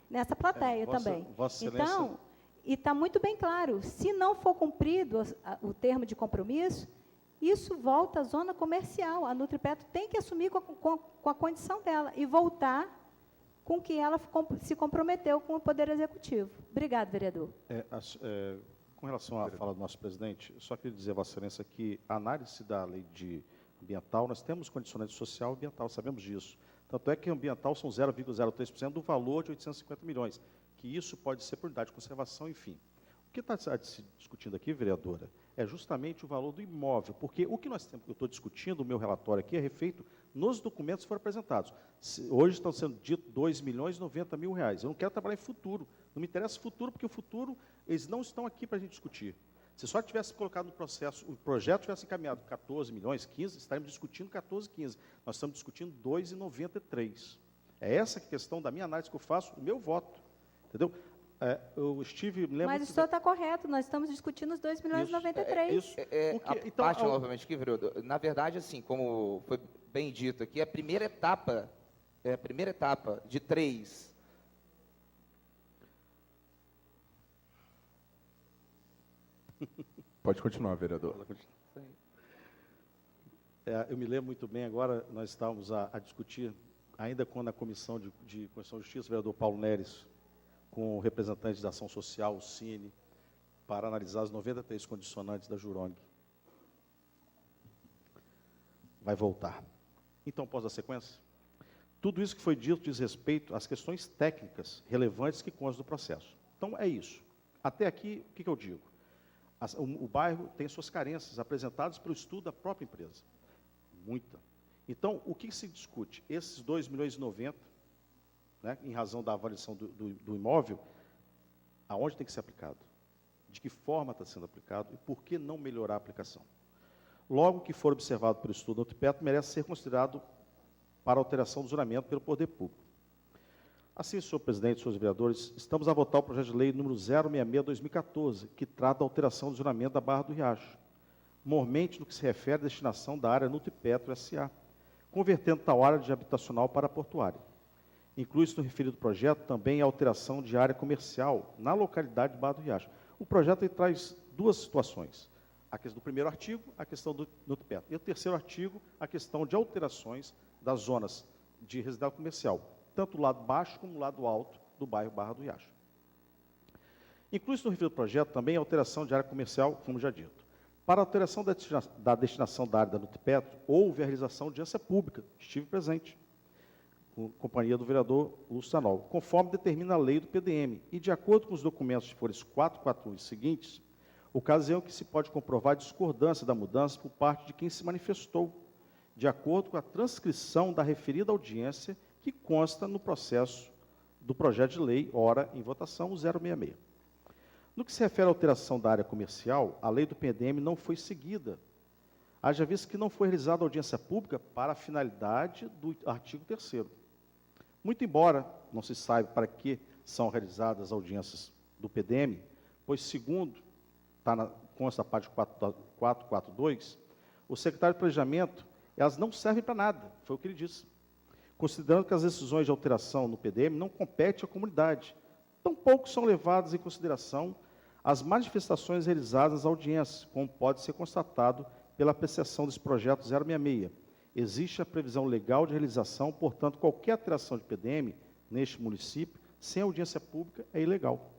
Speaker 3: nessa plateia também.
Speaker 6: Vossa Excelência...
Speaker 3: Então, e está muito bem claro, se não for cumprido o termo de compromisso, isso volta à zona comercial. A Nutripetro tem que assumir com a condição dela e voltar com que ela se comprometeu com o Poder Executivo. Obrigado, vereador.
Speaker 6: Com relação à fala do nosso presidente, eu só queria dizer a Vossa Excelência que a análise da lei ambiental, nós temos condicionante social e ambiental, sabemos disso. Tanto é que ambiental são 0,03% do valor de 850 milhões, que isso pode ser por unidade de conservação, enfim. O que está se discutindo aqui, vereadora, é justamente o valor do imóvel, porque o que eu estou discutindo, o meu relatório aqui, é refeito nos documentos que foram apresentados. Hoje estão sendo dito 2.090 mil reais. Eu não quero trabalhar em futuro, não me interessa futuro, porque o futuro, eles não estão aqui para a gente discutir. Se só tivesse colocado no processo, o projeto tivesse encaminhado 14 milhões, 15, estaríamos discutindo 14, 15. Nós estamos discutindo 2,93. É essa a questão da minha análise que eu faço, o meu voto. Entendeu? Eu estive...
Speaker 3: Mas o senhor está correto, nós estamos discutindo os 2.093.
Speaker 6: Então,
Speaker 7: parte, novamente, aqui, vereador. Na verdade, assim, como foi bem dito aqui, a primeira etapa de 3.
Speaker 1: Pode continuar, vereador.
Speaker 6: Eu me lembro muito bem, agora nós estávamos a discutir, ainda quando a Comissão de Constituição e Justiça, o vereador Paulo Neres, com representantes da Ação Social, o Cine, para analisar as 93 condicionantes da Jurong. Vai voltar. Então, posso dar sequência? Tudo isso que foi dito diz respeito às questões técnicas relevantes que constam do processo. Então, é isso. Até aqui, o que eu digo? O bairro tem suas carências apresentadas pelo estudo da própria empresa. Muita. Então, o que se discute? Esses 2.090 milhões, né, em razão da avaliação do imóvel, aonde tem que ser aplicado? De que forma está sendo aplicado e por que não melhorar a aplicação? Logo que for observado pelo estudo do Nutripetro, merece ser considerado para alteração do zoneamento pelo poder público. Assim, senhor presidente, senhores vereadores, estamos a votar o projeto de lei número 066/2014, que trata da alteração do zoneamento da Barra do Riacho, mormente no que se refere à destinação da área Nutripetro S.A., convertendo tal área de habitacional para portuária. Inclui-se no referido projeto também a alteração de área comercial na localidade de Barra do Riacho. O projeto traz 2 situações. A questão do primeiro artigo, a questão do Nutripetro. E o terceiro artigo, a questão de alterações das zonas de residencial comercial, tanto o lado baixo como o lado alto do bairro Barra do Riacho. Inclui-se no referido projeto também a alteração de área comercial, como já dito. Para a alteração da destinação da área da Nutripetro, houve a realização de audiência pública, estive presente, com companhia do vereador Lúcio Sanol, conforme determina a lei do PDM, e de acordo com os documentos de folhas 441 e seguintes, ocasião que se pode comprovar discordância da mudança por parte de quem se manifestou, de acordo com a transcrição da referida audiência que consta no processo do projeto de lei, ora em votação, o 066. No que se refere à alteração da área comercial, a lei do PDM não foi seguida, haja visto que não foi realizada audiência pública para a finalidade do artigo 3º. Muito embora não se saiba para que são realizadas as audiências do PDM, pois, segundo consta a parte 442, o secretário de Planejamento, elas não servem para nada, foi o que ele disse. considerando que as decisões de alteração no PDM não competem à comunidade. Tampouco são levadas em consideração as manifestações realizadas nas audiências, como pode ser constatado pela apreciação desse projeto 066. Existe a previsão legal de realização, portanto, qualquer alteração de PDM neste município, sem audiência pública, é ilegal.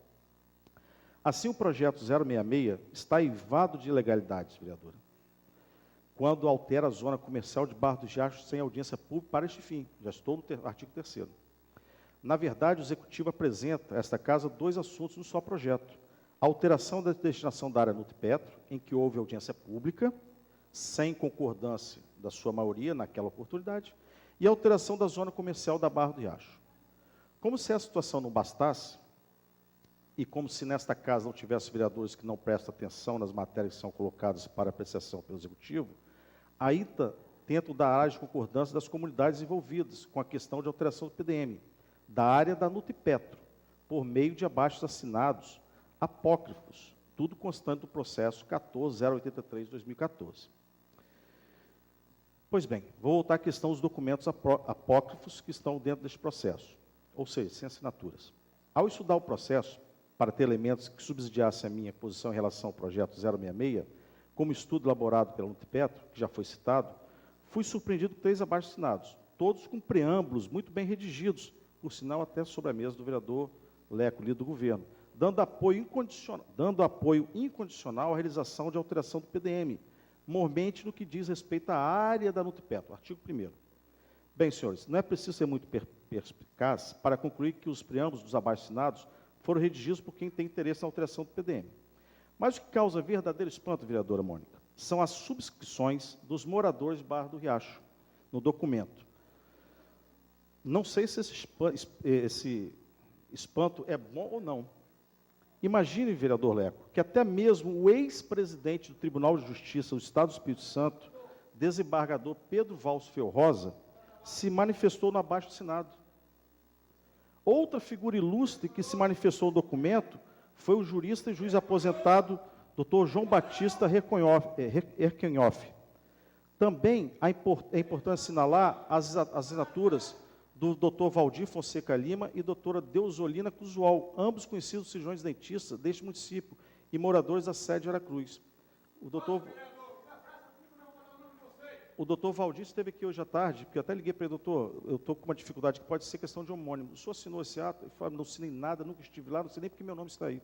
Speaker 6: Assim, o projeto 066 está eivado de ilegalidades, vereadora, quando altera a zona comercial de Barra do Riacho sem audiência pública para este fim. Já estou no artigo 3º. Na verdade, o Executivo apresenta a esta Casa dois assuntos no só projeto. A alteração da destinação da área Nutpetro, em que houve audiência pública, sem concordância da sua maioria naquela oportunidade, e a alteração da zona comercial da Barra do Riacho. Como se essa situação não bastasse, e como se nesta Casa não tivesse vereadores que não prestam atenção nas matérias que são colocadas para apreciação pelo Executivo, a ITA tenta dar área de concordância das comunidades envolvidas com a questão de alteração do PDM, da área da Nutpetro, por meio de abaixo-assinados apócrifos, tudo constante do processo 14.083/2014. Pois bem, vou voltar à questão dos documentos apócrifos que estão dentro deste processo, ou seja, sem assinaturas. Ao estudar o processo, para ter elementos que subsidiassem a minha posição em relação ao projeto 066, como estudo elaborado pela Nutpetro, que já foi citado, fui surpreendido com 3 abaixo-assinados, todos com preâmbulos muito bem redigidos, por sinal até sobre a mesa do vereador Leco, líder do governo, dando apoio incondicional à realização de alteração do PDM, mormente no que diz respeito à área da Nutpetro, artigo 1º. Bem, senhores, não é preciso ser muito perspicaz para concluir que os preâmbulos dos abaixo-assinados foram redigidos por quem tem interesse na alteração do PDM. Mas o que causa verdadeiro espanto, vereadora Mônica, são as subscrições dos moradores de Barra do Riacho no documento. Não sei se esse espanto é bom ou não. Imagine, vereador Leco, que até mesmo o ex-presidente do Tribunal de Justiça do Estado do Espírito Santo, desembargador Pedro Valls Felrosa, se manifestou no abaixo-assinado. Outra figura ilustre que se manifestou no documento foi o jurista e juiz aposentado Dr. João Batista Erkenhoff. Também é importante assinalar as assinaturas do Dr. Valdir Fonseca Lima e doutora Deusolina Cruzual, ambos conhecidos cirurgiões dentistas deste município e moradores da sede de Aracruz. O doutor Valdir esteve aqui hoje à tarde, porque eu até liguei para ele, doutor, eu estou com uma dificuldade, que pode ser questão de homônimo. O senhor assinou esse ato? Eu falei, não assinei nada, nunca estive lá, não sei nem porque meu nome está aí.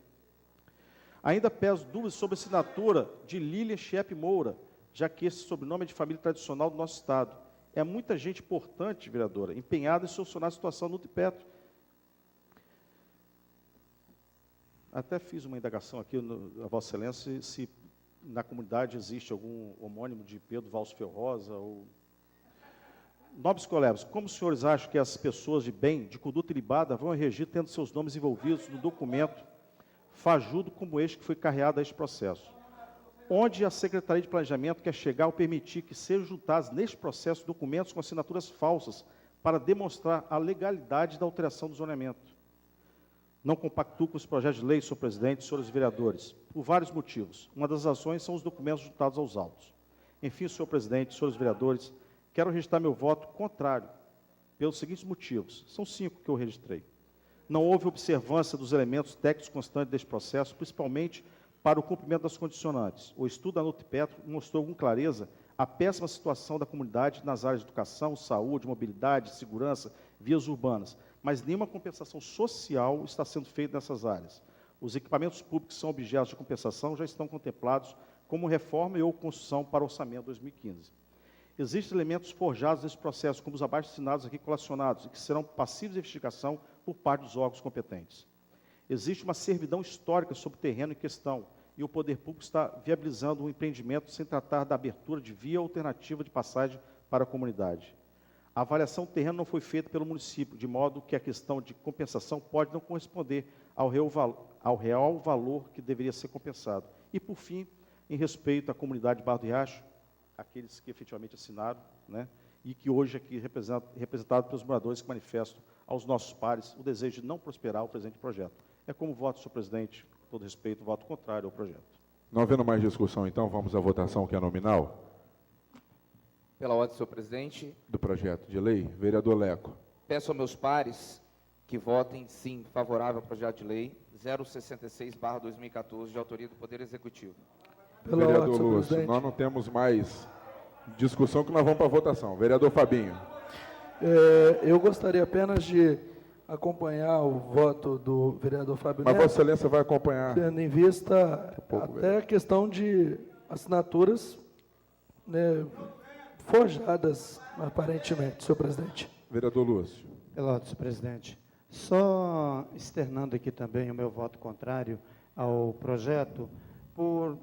Speaker 6: Ainda peço dúvidas sobre a assinatura de Lília Chepe Moura, já que esse sobrenome é de família tradicional do nosso Estado. É muita gente importante, vereadora, empenhada em solucionar a situação no Nutpetro. Até fiz uma indagação aqui, a Vossa Excelência, se na comunidade existe algum homônimo de Pedro Valls Felrosa ou... Nobres colegas, como os senhores acham que as pessoas de bem, de conduta ilibada, vão regir tendo seus nomes envolvidos no documento fajudo como este que foi carreado a este processo? Onde a Secretaria de Planejamento quer chegar ao permitir que sejam juntados neste processo documentos com assinaturas falsas para demonstrar a legalidade da alteração do zoneamento? Não compactuo com os projetos de lei, senhor presidente, senhores vereadores, por vários motivos. Uma das razões são os documentos juntados aos autos. Enfim, senhor presidente, senhores vereadores, quero registrar meu voto contrário, pelos seguintes motivos. São 5 que eu registrei. Não houve observância dos elementos técnicos constantes deste processo, principalmente para o cumprimento das condicionantes. O estudo da Nutpetro mostrou com clareza a péssima situação da comunidade nas áreas de educação, saúde, mobilidade, segurança, vias urbanas, mas nenhuma compensação social está sendo feita nessas áreas. Os equipamentos públicos que são objetos de compensação já estão contemplados como reforma e ou construção para o orçamento 2015. Existem elementos forjados nesse processo, como os abaixo-assinados aqui colacionados, e que serão passíveis de investigação por parte dos órgãos competentes. Existe uma servidão histórica sobre o terreno em questão, e o poder público está viabilizando um empreendimento sem tratar da abertura de via alternativa de passagem para a comunidade. A avaliação do terreno não foi feita pelo município, de modo que a questão de compensação pode não corresponder ao real valor que deveria ser compensado. E, por fim, em respeito à comunidade de Barra do Riacho, aqueles que efetivamente assinaram, né, e que hoje aqui representado pelos moradores que manifestam aos nossos pares o desejo de não prosperar o presente projeto. É como voto, senhor presidente, com todo respeito, voto contrário ao projeto.
Speaker 1: Não havendo mais discussão, então, vamos à votação, que é nominal.
Speaker 7: Pela ordem, senhor presidente,
Speaker 1: do projeto de lei. Vereador Leco.
Speaker 7: peço aos meus pares que votem sim favorável ao projeto de lei 066/2014, de autoria do Poder Executivo.
Speaker 2: Pela
Speaker 1: Vereador
Speaker 2: ordem, senhor
Speaker 1: Lúcio,
Speaker 2: presidente.
Speaker 1: nós não temos mais discussão, que nós vamos para a votação. Vereador Fabinho.
Speaker 2: Eu gostaria apenas de acompanhar o voto do vereador Fábio
Speaker 1: Mas
Speaker 2: Neto,
Speaker 1: Vossa Excelência vai acompanhar.
Speaker 2: tendo em vista
Speaker 1: pouco,
Speaker 2: até a questão de assinaturas, né, forjadas, aparentemente, senhor presidente.
Speaker 1: Vereador Lúcio.
Speaker 5: Pela ordem, senhor presidente. Só externando aqui também o meu voto contrário ao projeto, por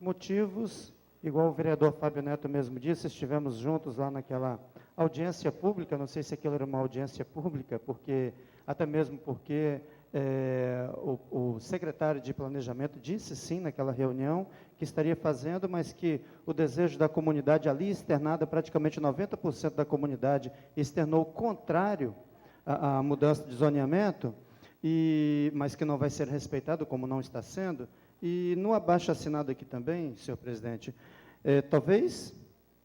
Speaker 5: motivos, igual o vereador Fábio Neto mesmo disse, estivemos juntos lá naquela audiência pública, não sei se aquilo era uma audiência pública, até mesmo porque o secretário de Planejamento disse sim naquela reunião que estaria fazendo, mas que o desejo da comunidade ali externada, praticamente 90% da comunidade externou o contrário à mudança de zoneamento, mas que não vai ser respeitado, como não está sendo. E no abaixo-assinado aqui também, senhor presidente, talvez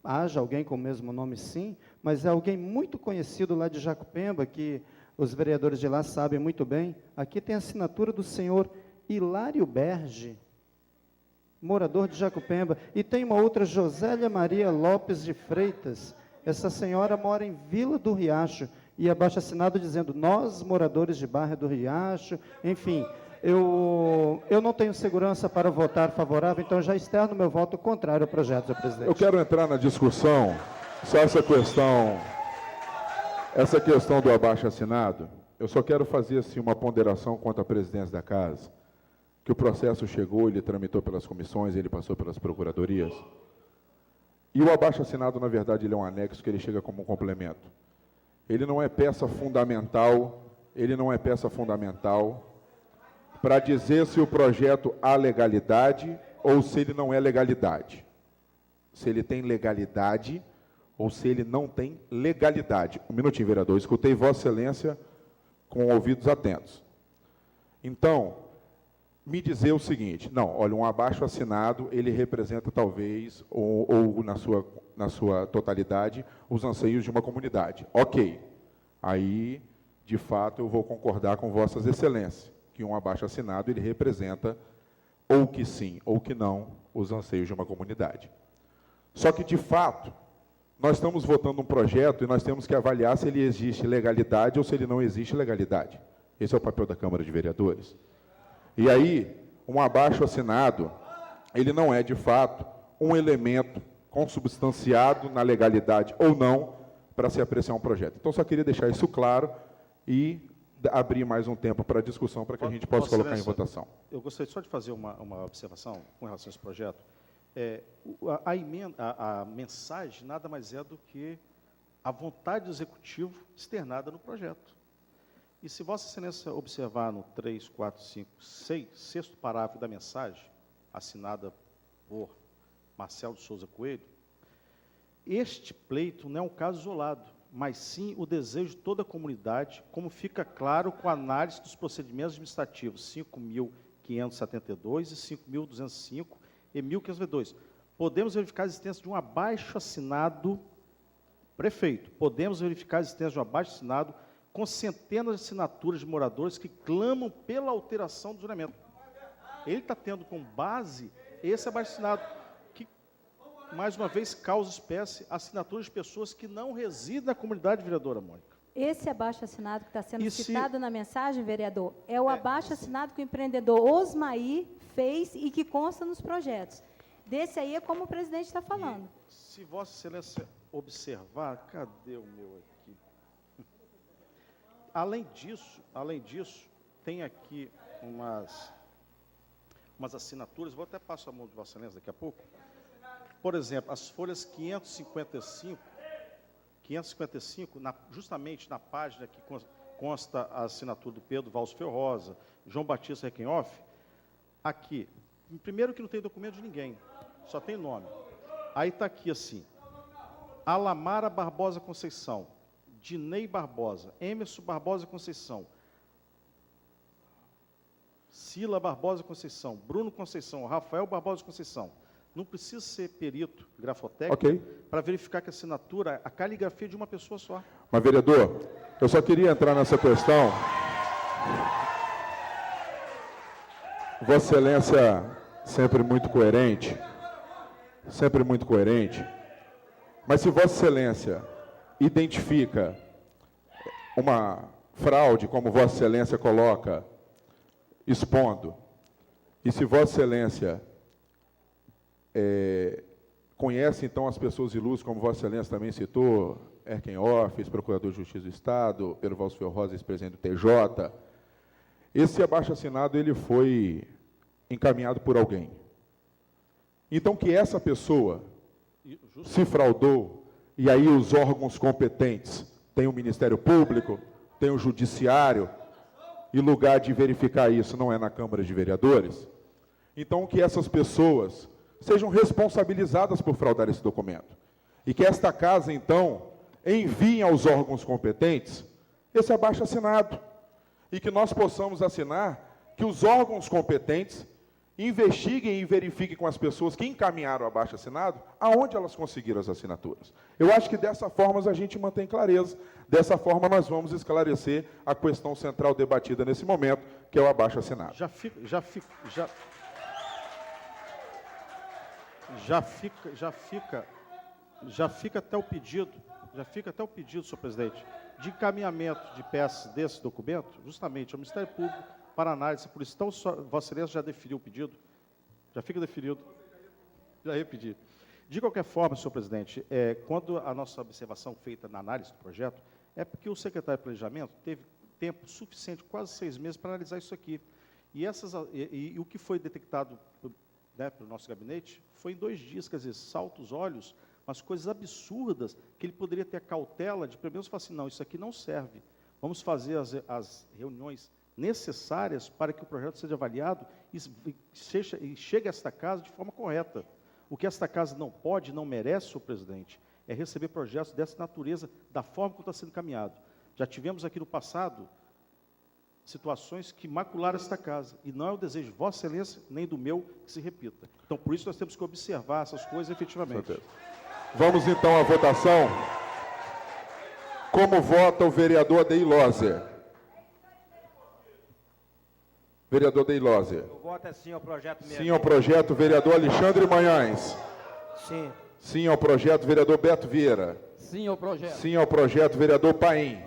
Speaker 5: haja alguém com o mesmo nome, sim, mas é alguém muito conhecido lá de Jacupemba, que os vereadores de lá sabem muito bem. Aqui tem a assinatura do senhor Hilário Berge, morador de Jacupemba, e tem uma outra, Josélia Maria Lopes de Freitas. Essa senhora mora em Vila do Riacho, e abaixo-assinado dizendo, nós, moradores de Barra do Riacho, enfim. Eu não tenho segurança para votar favorável, então já externo meu voto contrário ao projeto, senhor presidente.
Speaker 1: Eu quero entrar na discussão, só essa questão do abaixo-assinado. Eu só quero fazer assim, uma ponderação quanto à presidência da casa, que o processo chegou, ele tramitou pelas comissões, ele passou pelas procuradorias. E o abaixo-assinado, na verdade, ele é um anexo que ele chega como um complemento. Ele não é peça fundamental, para dizer se o projeto há legalidade ou se ele não é legalidade. Se ele tem legalidade ou se ele não tem legalidade. Um minutinho, vereador. Escutei Vossa Excelência com ouvidos atentos. Então, me dizer o seguinte, não, olha, um abaixo-assinado, ele representa talvez, ou na sua totalidade, os anseios de uma comunidade. Ok. Aí, de fato, eu vou concordar com Vossas Excelências, que um abaixo-assinado, ele representa, ou que sim, ou que não, os anseios de uma comunidade. Só que, de fato, nós estamos votando um projeto e nós temos que avaliar se ele existe legalidade ou se ele não existe legalidade. Esse é o papel da Câmara de Vereadores. E aí, um abaixo-assinado, ele não é, de fato, um elemento consubstanciado na legalidade ou não para se apreciar um projeto. Então, só queria deixar isso claro e abrir mais um tempo para discussão, para que a gente possa
Speaker 6: Vossa
Speaker 1: colocar em
Speaker 6: Excelência,
Speaker 1: votação.
Speaker 6: Eu gostaria só de fazer uma observação com relação a esse projeto. A mensagem nada mais é do que a vontade do Executivo externada no projeto. E se Vossa Excelência observar no 3, 4, 5, 6, sexto parágrafo da mensagem, assinada por Marcelo de Souza Coelho, este pleito não é um caso isolado, mas sim o desejo de toda a comunidade, como fica claro com a análise dos procedimentos administrativos 5.572 e 5.205 e 1.502. Podemos verificar a existência de um abaixo-assinado, prefeito, podemos verificar a existência de um abaixo-assinado com centenas de assinaturas de moradores que clamam pela alteração do zoneamento. Ele está tendo como base esse abaixo-assinado, que, mais uma vez, causa espécie assinaturas de pessoas que não residem na comunidade, vereadora Mônica.
Speaker 3: Esse abaixo-assinado que está sendo
Speaker 6: E
Speaker 3: citado na mensagem, vereador, é o abaixo-assinado que o empreendedor Osmaí fez e que consta nos projetos. Desse aí é como o presidente está falando.
Speaker 6: E, se Vossa Excelência observar, cadê o meu aqui? Além disso, tem aqui umas assinaturas, vou até passar a mão de Vossa Excelência daqui a pouco. Por exemplo, as folhas 555, justamente na página que consta a assinatura do Pedro Valls Ferrosa, João Batista Requenhoff, aqui, primeiro que não tem documento de ninguém, só tem nome. Aí está aqui assim, Alamara Barbosa Conceição, Dinei Barbosa, Emerson Barbosa Conceição, Sila Barbosa Conceição, Bruno Conceição, Rafael Barbosa Conceição, Não precisa ser perito, grafotécnico,
Speaker 1: Ok.
Speaker 6: para verificar que a assinatura, a caligrafia é de uma pessoa só.
Speaker 1: Mas, vereador, eu só queria entrar nessa questão. Vossa Excelência, sempre muito coerente, mas se Vossa Excelência identifica uma fraude, como Vossa Excelência coloca, expondo, e se Vossa Excelência conhece, então, as pessoas ilustres, como Vossa Excelência também citou, Erkenhoff, ex-procurador de Justiça do Estado, Pedro Valsfio Rosa, ex-presidente do TJ, esse abaixo-assinado ele foi encaminhado por alguém. Então, que essa pessoa se fraudou, e aí os órgãos competentes, tem o Ministério Público, tem o Judiciário, e lugar de verificar isso não é na Câmara de Vereadores, então que essas pessoas sejam responsabilizadas por fraudar esse documento. E que esta casa, então, envie aos órgãos competentes esse abaixo-assinado. E que nós possamos assinar que os órgãos competentes investiguem e verifiquem com as pessoas que encaminharam o abaixo-assinado aonde elas conseguiram as assinaturas. Eu acho que dessa forma a gente mantém clareza. Dessa forma nós vamos esclarecer a questão central debatida nesse momento, que é o abaixo-assinado.
Speaker 6: Já fica até o pedido, senhor presidente, de encaminhamento de peças desse documento, justamente ao Ministério Público para análise. Por isso, então, Vossa Excelência já definiu o pedido? Já fica definido. Já ia pedir. De qualquer forma, senhor presidente, quando a nossa observação feita na análise do projeto, é porque o secretário de Planejamento teve tempo suficiente, quase 6 meses, para analisar isso aqui. E o que foi detectado, né, pelo nosso gabinete foi em 2 dias, quer dizer, salta os olhos, umas coisas absurdas, que ele poderia ter a cautela de, pelo menos, falar assim, não, isso aqui não serve. Vamos fazer as reuniões necessárias para que o projeto seja avaliado e chegue a esta casa de forma correta. O que esta casa não pode, não merece, senhor presidente, é receber projetos dessa natureza, da forma como está sendo encaminhado. Já tivemos aqui no passado situações que macularam esta casa, e não é o desejo de Vossa Excelência, nem do meu, que se repita. Então, por isso, nós temos que observar essas coisas efetivamente.
Speaker 1: Vamos, então, à votação. Como vota o vereador Adei Lozer? Vereador Adei Lozer.
Speaker 8: O voto é sim ao projeto mesmo.
Speaker 1: Sim ao projeto, vereador Alexandre Manhães.
Speaker 8: Sim.
Speaker 1: Sim ao projeto, vereador Beto Vieira.
Speaker 8: Sim ao projeto.
Speaker 1: Sim ao projeto, vereador Paim.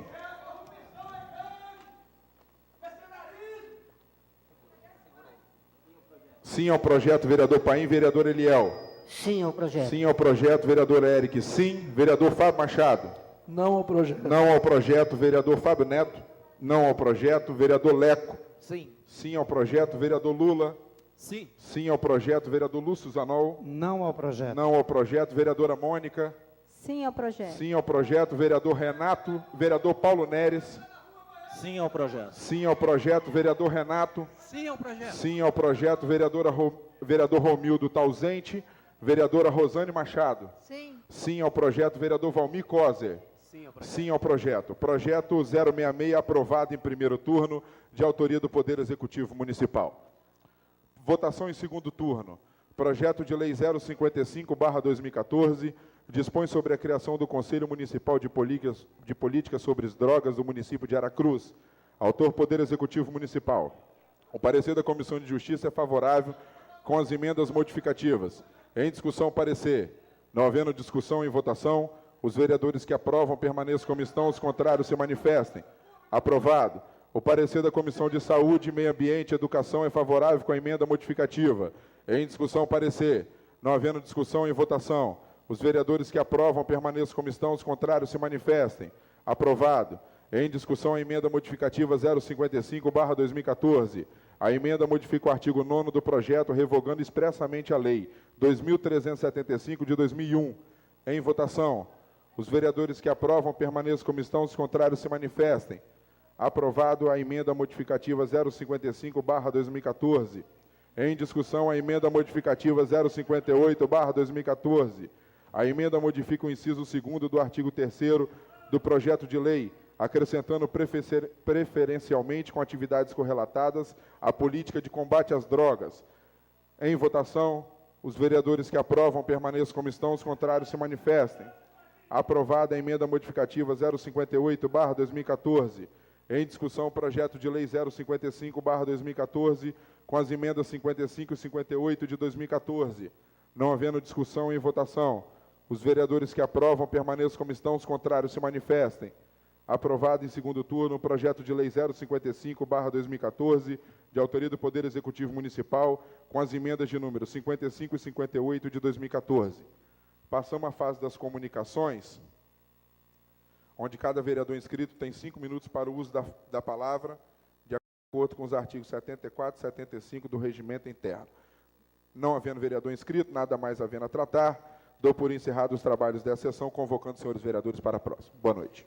Speaker 1: Sim ao projeto, vereador Paim, vereador Eliel.
Speaker 8: Sim ao projeto.
Speaker 1: Sim ao projeto, vereador Eric. Sim, vereador Fábio Machado.
Speaker 2: Não ao projeto.
Speaker 1: Não ao projeto, vereador Fábio Neto. Não ao projeto, vereador Leco.
Speaker 8: Sim.
Speaker 1: Sim ao projeto, vereador Lula.
Speaker 8: Sim.
Speaker 1: Sim ao projeto, vereador Lúcio Zanol.
Speaker 5: Não ao projeto.
Speaker 1: Não ao projeto, vereadora Mônica.
Speaker 3: Sim ao projeto.
Speaker 1: Sim ao projeto, vereador Renato. Vereador Paulo Neres.
Speaker 8: Sim ao projeto.
Speaker 1: Sim ao projeto, vereador Renato.
Speaker 8: Sim ao projeto.
Speaker 1: Sim ao projeto, vereador Romildo tá ausente. Vereadora Rosane Machado.
Speaker 3: Sim.
Speaker 1: Sim ao projeto, vereador Valmir Coser.
Speaker 8: Sim ao projeto.
Speaker 1: Sim ao projeto. Projeto 066, aprovado em primeiro turno, de autoria do Poder Executivo Municipal. Votação em segundo turno. Projeto de Lei 055/2014, dispõe sobre a criação do Conselho Municipal de Políticas sobre as Drogas do município de Aracruz. Autor, Poder Executivo Municipal. O parecer da Comissão de Justiça é favorável com as emendas modificativas. Em discussão, parecer. Não havendo discussão em votação, os vereadores que aprovam permaneçam como estão, os contrários se manifestem. Aprovado. O parecer da Comissão de Saúde, Meio Ambiente e Educação é favorável com a emenda modificativa. Em discussão, parecer. Não havendo discussão em votação, os vereadores que aprovam permaneçam como estão, os contrários se manifestem. Aprovado. Em discussão, a emenda modificativa 055/2014. A emenda modifica o artigo 9º do projeto, revogando expressamente a Lei 2.375 de 2001. Em votação, os vereadores que aprovam permaneçam como estão, os contrários se manifestem. Aprovado a emenda modificativa 055/2014. Em discussão, a emenda modificativa 058/2014. A emenda modifica o inciso 2º do artigo 3º do projeto de lei, acrescentando preferencialmente com atividades correlatadas à política de combate às drogas. Em votação, Os vereadores que aprovam permaneçam como estão, os contrários se manifestem. Aprovada a emenda modificativa 058/2014. Em discussão, o projeto de lei 055/2014, com as emendas 55 e 58 de 2014. Não havendo discussão em votação, os vereadores que aprovam permaneçam como estão, os contrários se manifestem. Aprovado em segundo turno o projeto de lei 055/2014, de autoria do Poder Executivo Municipal, com as emendas de número 55 e 58 de 2014. Passamos à fase das comunicações, onde cada vereador inscrito tem 5 minutos para o uso da palavra, de acordo com os artigos 74 e 75 do Regimento Interno. Não havendo vereador inscrito, nada mais havendo a tratar, dou por encerrado os trabalhos dessa sessão, convocando os senhores vereadores para a próxima. Boa noite.